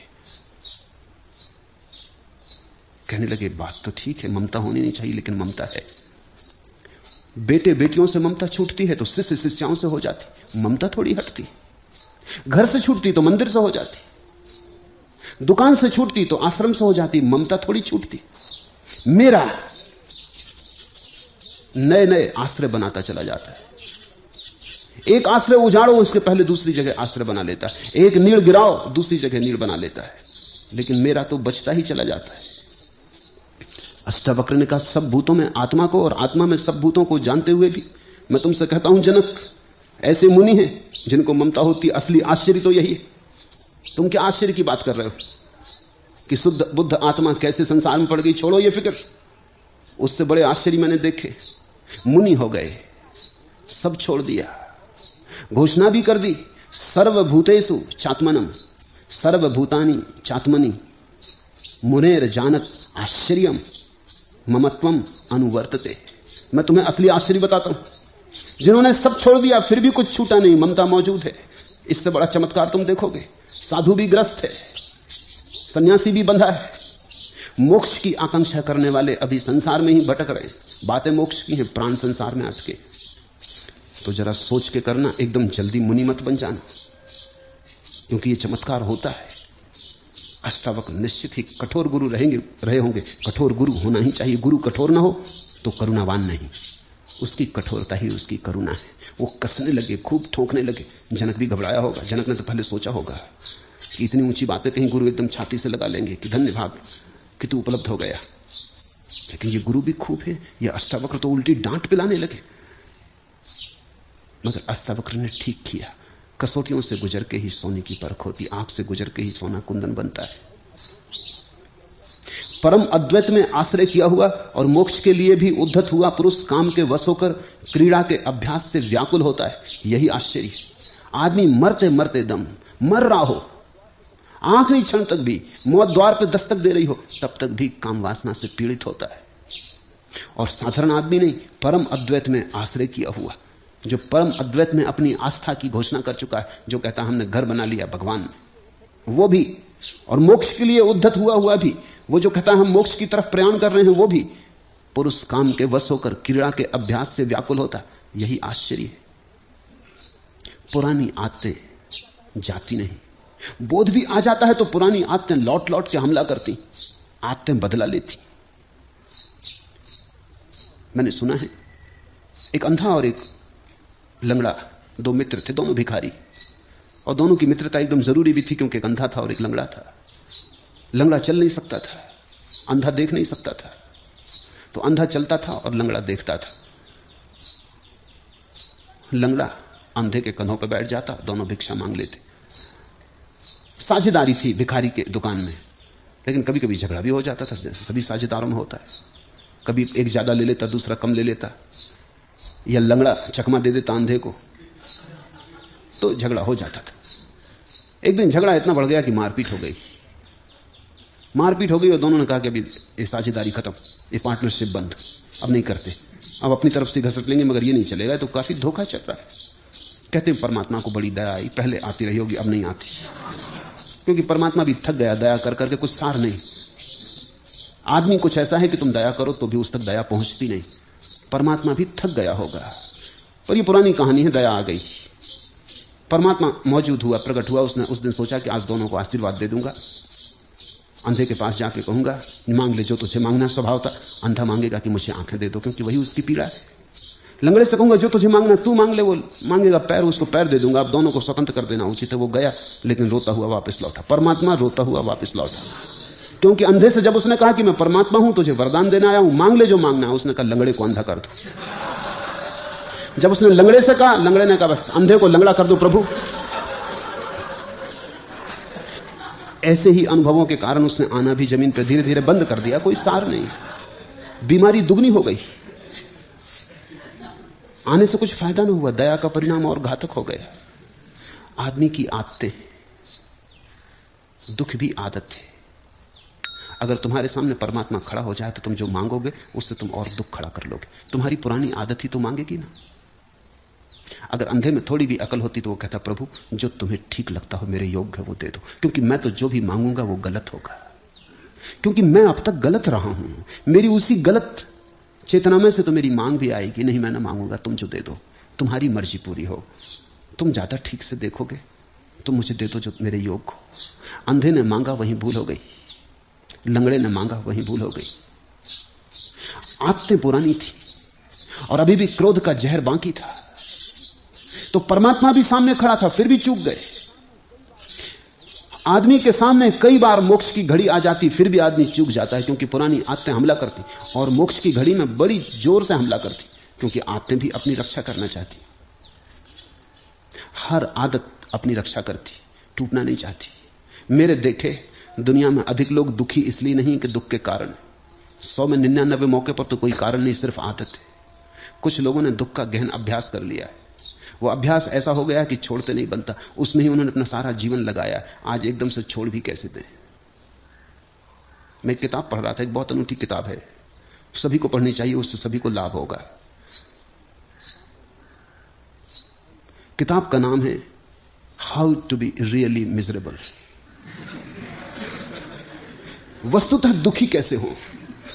कहने लगे बात तो ठीक है, ममता होनी नहीं चाहिए, लेकिन ममता है। बेटे बेटियों से ममता छूटती है तो शिष्य शिष्याओं से हो जाती, ममता थोड़ी हटती। घर से छूटती तो मंदिर से हो जाती, दुकान से छूटती तो आश्रम से हो जाती, ममता थोड़ी छूटती। मेरा नए नए आश्रय बनाता चला जाता है। एक आश्रय उजाड़ो, उसके पहले दूसरी जगह आश्रय बना लेता है। एक नीड़ गिराओ, दूसरी जगह नीड़ बना लेता है। लेकिन मेरा तो बचता ही चला जाता है। अष्टावक्र ने कहा, सब भूतों में आत्मा को और आत्मा में सब भूतों को जानते हुए भी मैं तुमसे कहता हूं जनक, ऐसे मुनि हैं जिनको ममता होती है। असली आश्चर्य तो यही है। तुम क्या आश्चर्य की बात कर रहे हो कि शुद्ध बुद्ध आत्मा कैसे संसार में पड़ गई? छोड़ो ये फिक्र, उससे बड़े आश्चर्य मैंने देखे। मुनि हो गए, सब छोड़ दिया, घोषणा भी कर दी, सर्वभूतेषु चात्मनम सर्वभूतानि चात्मनि मुनेर जानत आश्चर्यम ममत्वम अनुवर्तते। मैं तुम्हें असली आश्चर्य बताता हूं, जिन्होंने सब छोड़ दिया फिर भी कुछ छूटा नहीं, ममता मौजूद है। इससे बड़ा चमत्कार तुम देखोगे। साधु भी ग्रस्त है, सन्यासी भी बंधा है, मोक्ष की आकांक्षा करने वाले अभी संसार में ही भटक रहे हैं। बातें मोक्ष की हैं, प्राण संसार में अटके। तो जरा सोच के करना, एकदम जल्दी मुनि मत बन जाना, क्योंकि ये चमत्कार होता है। अष्टावक्र निश्चित ही कठोर गुरु रहे होंगे। कठोर गुरु होना ही चाहिए। गुरु कठोर ना हो तो करुणावान नहीं। उसकी कठोरता ही उसकी करुणा है। वो कसने लगे, खूब ठोकने लगे। जनक भी घबराया होगा। जनक ने तो पहले सोचा होगा कि इतनी ऊंची बातें कहीं गुरु एकदम छाती से लगा लेंगे कि धन्य भाग कि तू उपलब्ध हो गया। लेकिन ये गुरु भी खूब है। ये अष्टावक्र तो उल्टी डांट पिलाने लगे। मगर अष्टावक्र ने ठीक किया। कसौटियों से गुजर के ही सोने की परख होती, आंख से गुजर के ही सोना कुंदन बनता है। परम अद्वैत में आश्रय किया हुआ और मोक्ष के लिए भी उद्धत हुआ पुरुष काम के वश होकर क्रीड़ा के अभ्यास से व्याकुल होता है। यही आश्चर्य। आदमी मरते मरते दम मर रहा हो, आखिरी क्षण तक भी मौत द्वार पर दस्तक दे रही हो, तब तक भी काम वासना से पीड़ित होता है। और साधारण आदमी नहीं, परम अद्वैत में आश्रय किया हुआ, जो परम अद्वैत में अपनी आस्था की घोषणा कर चुका है, जो कहता हमने घर बना लिया भगवान में, वो भी, और मोक्ष के लिए उद्धत हुआ भी, वो जो कहता है हम मोक्ष की तरफ प्रयाण कर रहे हैं, वो भी पुरुष काम के वश होकर क्रीड़ा के अभ्यास से व्याकुल होता। यही आश्चर्य है। पुरानी आदतें जाती नहीं। बोध भी आ जाता है तो पुरानी आदतें लौट लौट के हमला करती, आदतें बदला लेती। मैंने सुना है एक अंधा और एक लंगड़ा, दो मित्र थे, दोनों भिखारी, और दोनों की मित्रता एकदम जरूरी भी थी, क्योंकि एक अंधा था और एक लंगड़ा था। लंगड़ा चल नहीं सकता था, अंधा देख नहीं सकता था, तो अंधा चलता था और लंगड़ा देखता था। लंगड़ा अंधे के कंधों पर बैठ जाता, दोनों भिक्षा मांग लेते। साझेदारी थी भिखारी के दुकान में, लेकिन कभी कभी झगड़ा भी हो जाता था, जैसे सभी साझेदारों में होता है। कभी एक ज्यादा ले लेता, दूसरा कम ले लेता, या लंगड़ा चकमा दे देता अंधे को, तो झगड़ा हो जाता था। एक दिन झगड़ा इतना बढ़ गया कि मारपीट हो गई। और दोनों ने कहा कि अभी ये साझेदारी खत्म, ये पार्टनरशिप बंद, अब नहीं करते, अब अपनी तरफ से घसट लेंगे, मगर ये नहीं चलेगा। तो काफी धोखा चल रहा है। कहते हैं परमात्मा को बड़ी दया आई, पहले आती रही होगी, अब नहीं आती, क्योंकि परमात्मा भी थक गया दया कर करके, कुछ सार नहीं। आदमी कुछ ऐसा है कि तुम दया करो तो भी उस तक दया पहुंचती नहीं। परमात्मा भी थक गया होगा। पर ये पुरानी कहानी है, दया आ गई। परमात्मा मौजूद हुआ, प्रकट हुआ। उसने उस दिन सोचा कि आज दोनों को आशीर्वाद दे दूंगा। अंधे के पास जाके कहूंगा मांग ले जो तुझे मांगना। स्वभाव था अंधा मांगेगा कि मुझे आंखें दे दो, क्योंकि वही उसकी पीड़ा है। लंगड़े से कहूंगा जो तुझे मांगना तू मांग ले, वो मांगेगा पैर, उसको पैर दे दूंगा। अब दोनों को स्वतंत्र कर देना उचित है। वो गया, लेकिन रोता हुआ वापस लौटा। परमात्मा रोता हुआ वापस लौटा, क्योंकि अंधे से जब उसने कहा कि मैं परमात्मा हूं, तुझे वरदान देने आया हूं, मांग ले जो मांगना है, उसने कहा लंगड़े को अंधा कर दो। जब उसने लंगड़े से कहा, लंगड़े ने कहा बस अंधे को लंगड़ा कर दो प्रभु। ऐसे ही अनुभवों के कारण उसने आना भी जमीन पर धीरे धीरे बंद कर दिया। कोई सार नहीं, बीमारी दुगनी हो गई। आने से कुछ फायदा नहीं हुआ, दया का परिणाम और घातक हो गया। आदमी की आदतें, दुख भी आदत है। अगर तुम्हारे सामने परमात्मा खड़ा हो जाए तो तुम जो मांगोगे उससे तुम और दुख खड़ा कर लोगे। तुम्हारी पुरानी आदत ही तो मांगेगी ना। अगर अंधे में थोड़ी भी अकल होती तो वो कहता प्रभु जो तुम्हें ठीक लगता हो, मेरे योग्य है वो दे दो, क्योंकि मैं तो जो भी मांगूंगा वो गलत होगा, क्योंकि मैं अब तक गलत रहा हूं। मेरी उसी गलत चेतना में से तो मेरी मांग भी आएगी। नहीं, मैं ना मांगूंगा, तुम जो दे दो, तुम्हारी मर्जी पूरी हो। तुम ज्यादा ठीक से देखोगे, तुम मुझे दे दो जो मेरे योग्य हो। अंधे ने मांगा वहीं भूल हो गई, लंगड़े ने मांगा वहीं भूल हो गई। आदतें पुरानी थी और अभी भी क्रोध का जहर बाकी था। तो परमात्मा भी सामने खड़ा था, फिर भी चूक गए। आदमी के सामने कई बार मोक्ष की घड़ी आ जाती, फिर भी आदमी चूक जाता है, क्योंकि पुरानी आदतें हमला करती, और मोक्ष की घड़ी में बड़ी जोर से हमला करती, क्योंकि आदतें भी अपनी रक्षा करना चाहती। हर आदत अपनी रक्षा करती, टूटना नहीं चाहती। मेरे देखे दुनिया में अधिक लोग दुखी इसलिए नहीं कि दुख के कारण, 100 में 99 मौके पर तो कोई कारण नहीं, सिर्फ आदत है। कुछ लोगों ने दुख का गहन अभ्यास कर लिया है, वो अभ्यास ऐसा हो गया कि छोड़ते नहीं बनता, उसमें ही उन्होंने अपना सारा जीवन लगाया। आज एकदम से छोड़ भी कैसे दें। मैं एक किताब पढ़ रहा था, एक बहुत अनूठी किताब है, सभी को पढ़नी चाहिए, उससे सभी को लाभ होगा। किताब का नाम है how to be really miserable. वस्तुतः दुखी कैसे हो।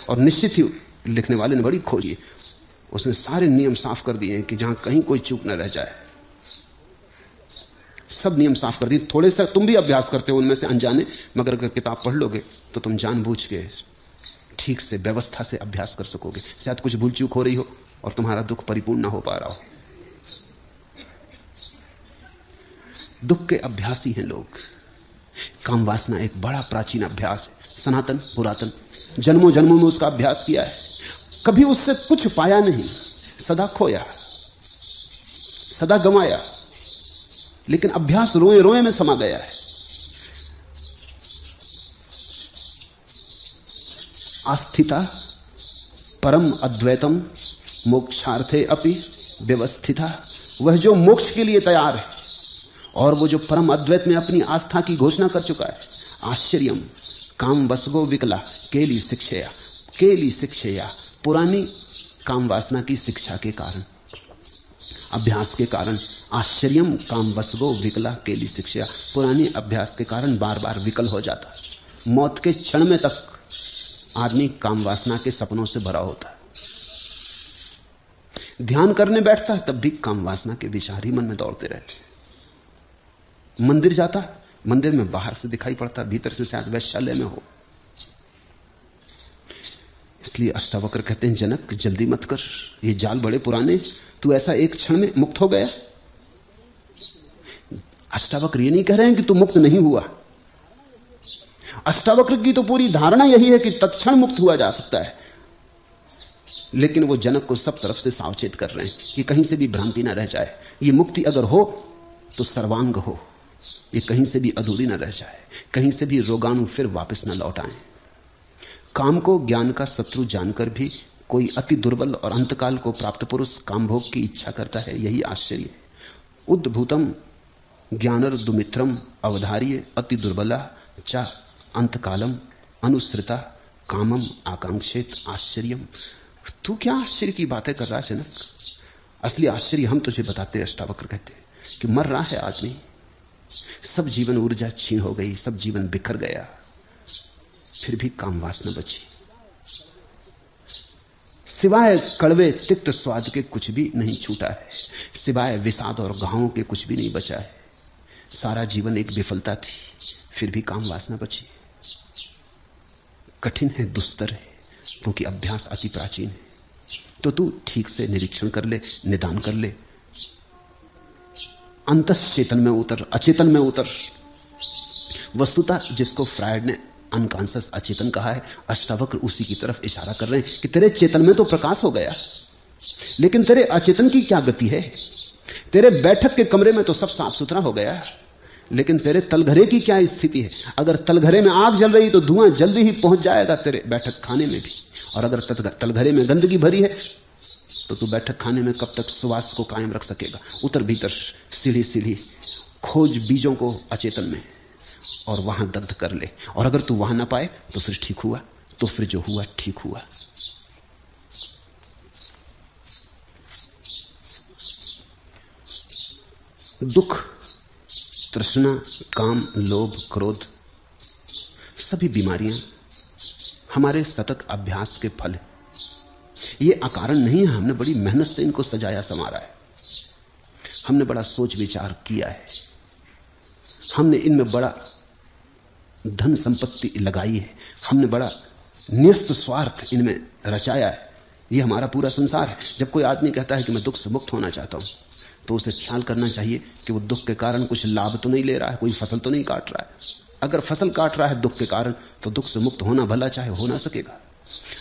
और निश्चित ही लिखने वाले ने बड़ी खोजी, उसने सारे नियम साफ कर दिए हैं कि जहां कहीं कोई चूक न रह जाए, सब नियम साफ कर दिए। थोड़े से तुम भी अभ्यास करते हो उनमें से अनजाने, मगर अगर किताब पढ़ लोगे तो तुम जानबूझ के ठीक से व्यवस्था से अभ्यास कर सकोगे। शायद कुछ भूल चूक हो रही हो और तुम्हारा दुख परिपूर्ण ना हो पा रहा हो। दुख के अभ्यासी हैं लोग। काम वासना एक बड़ा प्राचीन अभ्यास है, सनातन पुरातन, जन्मों जन्मों में उसका अभ्यास किया है, कभी उससे कुछ पाया नहीं, सदा खोया, सदा गंवाया, लेकिन अभ्यास रोए रोए में समा गया है। आस्थिता परम अद्वैतम मोक्षार्थे अपि व्यवस्थिता। वह जो मोक्ष के लिए तैयार है और वो जो परम अद्वैत में अपनी आस्था की घोषणा कर चुका है। आश्चर्यम काम वसगो विकला केली शिक्षया। केली शिक्षया, पुरानी काम वासना की शिक्षा के कारण, अभ्यास के कारण। आश्चर्यम काम वसगो विकला केली शिक्षया, पुरानी अभ्यास के कारण बार बार विकल हो जाता। मौत के क्षण में तक आदमी काम वासना के सपनों से भरा होता है। ध्यान करने बैठता है तब भी काम वासना के विचार ही मन में दौड़ते रहते। मंदिर जाता, मंदिर में बाहर से दिखाई पड़ता, भीतर से शायद वैश्यालय में हो। इसलिए अष्टावक्र कहते हैं, जनक जल्दी मत कर, ये जाल बड़े पुराने, तू ऐसा एक क्षण में मुक्त हो गया। अष्टावक्र ये नहीं कह रहे हैं कि तू मुक्त नहीं हुआ। अष्टावक्र की तो पूरी धारणा यही है कि तत्क्षण मुक्त हुआ जा सकता है, लेकिन वो जनक को सब तरफ से सावचेत कर रहे हैं कि कहीं से भी भ्रांति ना रह जाए। ये मुक्ति अगर हो तो सर्वांग हो, ये कहीं से भी अधूरी ना रह जाए, कहीं से भी रोगाणु फिर वापस ना लौट आए। काम को ज्ञान का शत्रु जानकर भी कोई अति दुर्बल और अंतकाल को प्राप्त पुरुष काम भोग की इच्छा करता है, यही आश्चर्य है। उद्भूतम ज्ञानर दुमित्रम अवधार्य अति दुर्बला चा अंतकालम अनुसृता कामम आकांक्षेत आश्चर्यम। तू क्या आश्चर्य की बातें कर रहा है जनक? असली आश्चर्य हम तुझे बताते। अष्टावक्र कहते कि मर रहा है आदमी, सब जीवन ऊर्जा छीन हो गई, सब जीवन बिखर गया, फिर भी काम वासना बची। सिवाय कड़वे तिक्त स्वाद के कुछ भी नहीं छूटा है, सिवाय विषाद और घावों के कुछ भी नहीं बचा है। सारा जीवन एक विफलता थी, फिर भी काम वासना बची। कठिन है, दुस्तर है, क्योंकि अभ्यास अति प्राचीन है। तो तू ठीक से निरीक्षण कर ले, निदान कर ले, अंतश्चेतन में उतर, अचेतन में उतर। वस्तुतः जिसको फ्रायड ने अनकॉन्शियस अचेतन कहा है, अष्टावक्र उसी की तरफ इशारा कर रहे हैं कि तेरे चेतन में तो प्रकाश हो गया, लेकिन तेरे अचेतन की क्या गति है? तेरे बैठक के कमरे में तो सब साफ सुथरा हो गया, लेकिन तेरे तलघरे की क्या स्थिति है? अगर तलघरे में आग जल रही तो धुआं जल्दी ही पहुंच जाएगा तेरे बैठक खाने में भी, और अगर तलघरे में गंदगी भरी है तो तू बैठक खाने में कब तक सुवास को कायम रख सकेगा? उतर भीतर, सीढ़ी सीढ़ी खोज बीजों को अचेतन में, और वहां दग्ध कर ले। और अगर तू वहां ना पाए तो फिर ठीक हुआ, तो फिर जो हुआ ठीक हुआ। दुख, तृष्णा, काम, लोभ, क्रोध, सभी बीमारियां हमारे सतत अभ्यास के फल है। ये अकारण नहीं है, हमने बड़ी मेहनत से इनको सजाया संवारा है, हमने बड़ा सोच विचार किया है, हमने इनमें बड़ा धन संपत्ति लगाई है, हमने बड़ा न्यस्त स्वार्थ इनमें रचाया है। ये हमारा पूरा संसार है। जब कोई आदमी कहता है कि मैं दुख से मुक्त होना चाहता हूं, तो उसे ख्याल करना चाहिए कि वो दुख के कारण कुछ लाभ तो नहीं ले रहा है, कोई फसल तो नहीं काट रहा है। अगर फसल काट रहा है दुख के कारण, तो दुख से मुक्त होना भला चाहे हो ना सकेगा।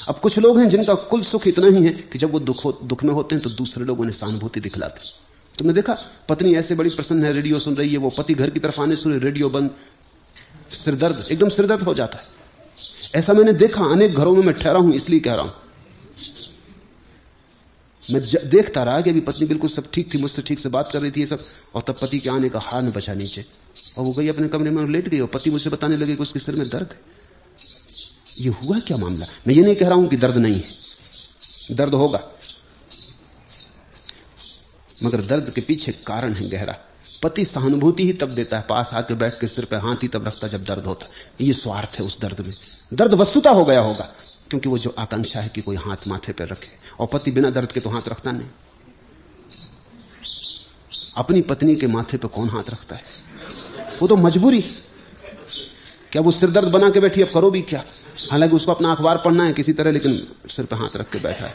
अब कुछ लोग हैं जिनका कुल सुख इतना ही है कि जब वो दुख में होते हैं तो दूसरे लोग उन्हें सहानुभूति दिखलाते हैं। तुमने देखा, पत्नी ऐसे बड़ी प्रसन्न है, रेडियो सुन रही है, वो पति घर की तरफ आने से रेडियो बंद, सिरदर्द, एकदम सिरदर्द हो जाता है। ऐसा मैंने देखा अनेक घरों में, मैं ठहरा हूं इसलिए कह रहा हूं। मैं देखता रहा कि अभी पत्नी बिल्कुल सब ठीक थी, मुझसे ठीक से बात कर रही थी ये सब, और तब पति के आने का हार न बचा नीचे, और वो गई अपने कमरे में लेट गई, और पति मुझसे बताने लगे कि उसके सिर में दर्द है। ये हुआ क्या मामला? मैं ये नहीं कह रहा हूं कि दर्द नहीं है, दर्द होगा, मगर दर्द के पीछे कारण है गहरा। पति सहानुभूति ही तब देता है, पास आके बैठ के सिर पे हाथ ही तब रखता जब दर्द होता है। ये स्वार्थ है उस दर्द में। दर्द वस्तुता हो गया होगा, क्योंकि वो जो आकांक्षा है कि कोई हाथ माथे पर रखे, और पति बिना दर्द के तो हाथ रखता नहीं। अपनी पत्नी के माथे पर कौन हाथ रखता है? वो तो मजबूरी। क्या वो सिर दर्द बना के बैठी, अब करो भी क्या? हालांकि उसको अपना अखबार पढ़ना है किसी तरह, लेकिन सिर पे हाथ रख के बैठा है।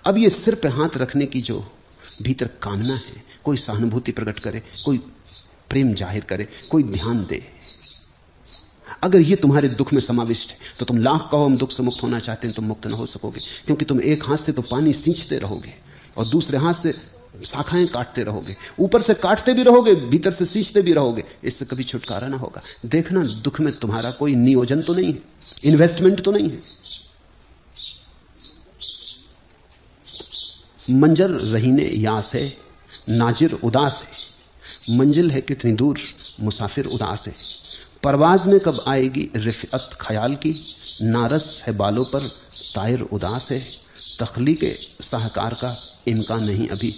अब ये सिर पे हाथ रखने की जो भीतर कामना है, कोई सहानुभूति प्रकट करे, कोई प्रेम जाहिर करे, कोई ध्यान दे, अगर ये तुम्हारे दुख में समाविष्ट है तो तुम लाख कहो हम दुख से मुक्त होना चाहते हैं, तुम मुक्त न हो सकोगे। क्योंकि तुम एक हाथ से तो पानी सींचते रहोगे और दूसरे हाथ से शाखाएं काटते रहोगे, ऊपर से काटते भी रहोगे, भीतर से सींचते भी रहोगे। इससे कभी छुटकारा ना होगा। देखना, दुख में तुम्हारा कोई नियोजन तो नहीं है, इन्वेस्टमेंट तो नहीं है। मंजर रहीने यास है, नाजिर उदास है, मंजिल है कितनी दूर, मुसाफिर उदास है। परवाज में कब आएगी रिफ़अत ख्याल की, नारस है बालों पर तायर उदास है। तख्लीक़े साहकार का इम्कान नहीं अभी,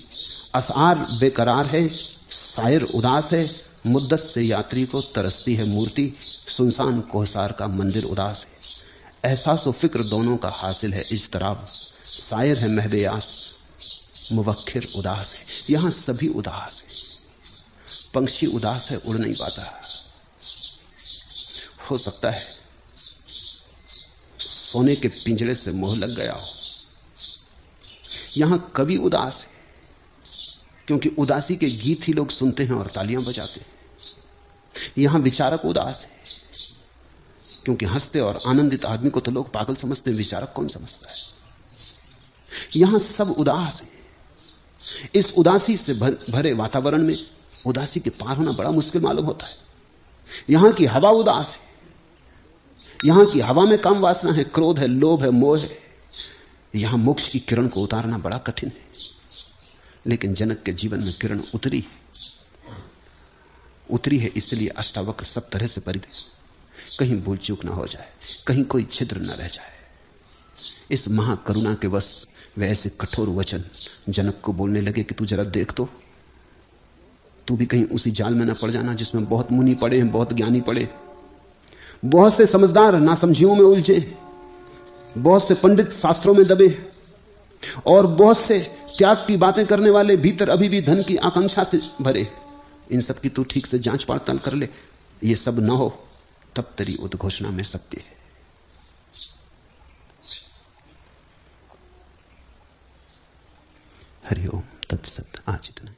असआर बेकरार है, शायर उदास है। मुद्दत से यात्री को तरसती है मूर्ति, सुनसान कोहसार का मंदिर उदास है। एहसास व फिक्र दोनों का हासिल है इज्तराब, शायर है महबेयास, मुवक्खिर उदास है। यहां सभी उदास है। पंछी उदास है, उड़ नहीं पाता। हो सकता है सोने के पिंजरे से मोह लग गया हो। यहां कवि उदास है, क्योंकि उदासी के गीत ही लोग सुनते हैं और तालियां बजाते हैं। यहां विचारक उदास है, क्योंकि हंसते और आनंदित आदमी को तो लोग पागल समझते हैं, विचारक कौन समझता है। यहां सब उदास है। इस उदासी से भरे वातावरण में उदासी के पार होना बड़ा मुश्किल मालूम होता है। यहां की हवा उदास है। यहां की हवा में काम वासना है, क्रोध है, लोभ है, मोह है। यहां मोक्ष की किरण को उतारना बड़ा कठिन है। लेकिन जनक के जीवन में किरण उतरी है, इसलिए अष्टावक्र सब तरह से परित है। कहीं भूल चूक ना हो जाए, कहीं कोई छिद्र न रह जाए। इस महाकरुणा के वश वे ऐसे कठोर वचन जनक को बोलने लगे कि तू जरा देख तो, तू भी कहीं उसी जाल में न पड़ जाना जिसमें बहुत मुनि पड़े हैं, बहुत ज्ञानी पड़े, बहुत से समझदार नासमझियों में उलझे, बहुत से पंडित शास्त्रों में दबे, और बहुत से त्याग की बातें करने वाले भीतर अभी भी धन की आकांक्षा से भरे। इन सब की तू ठीक से जांच पड़ताल कर ले। ये सब न हो तब तेरी उद्घोषणा में सत्य है। हरिओम तत्सत। आज इतना।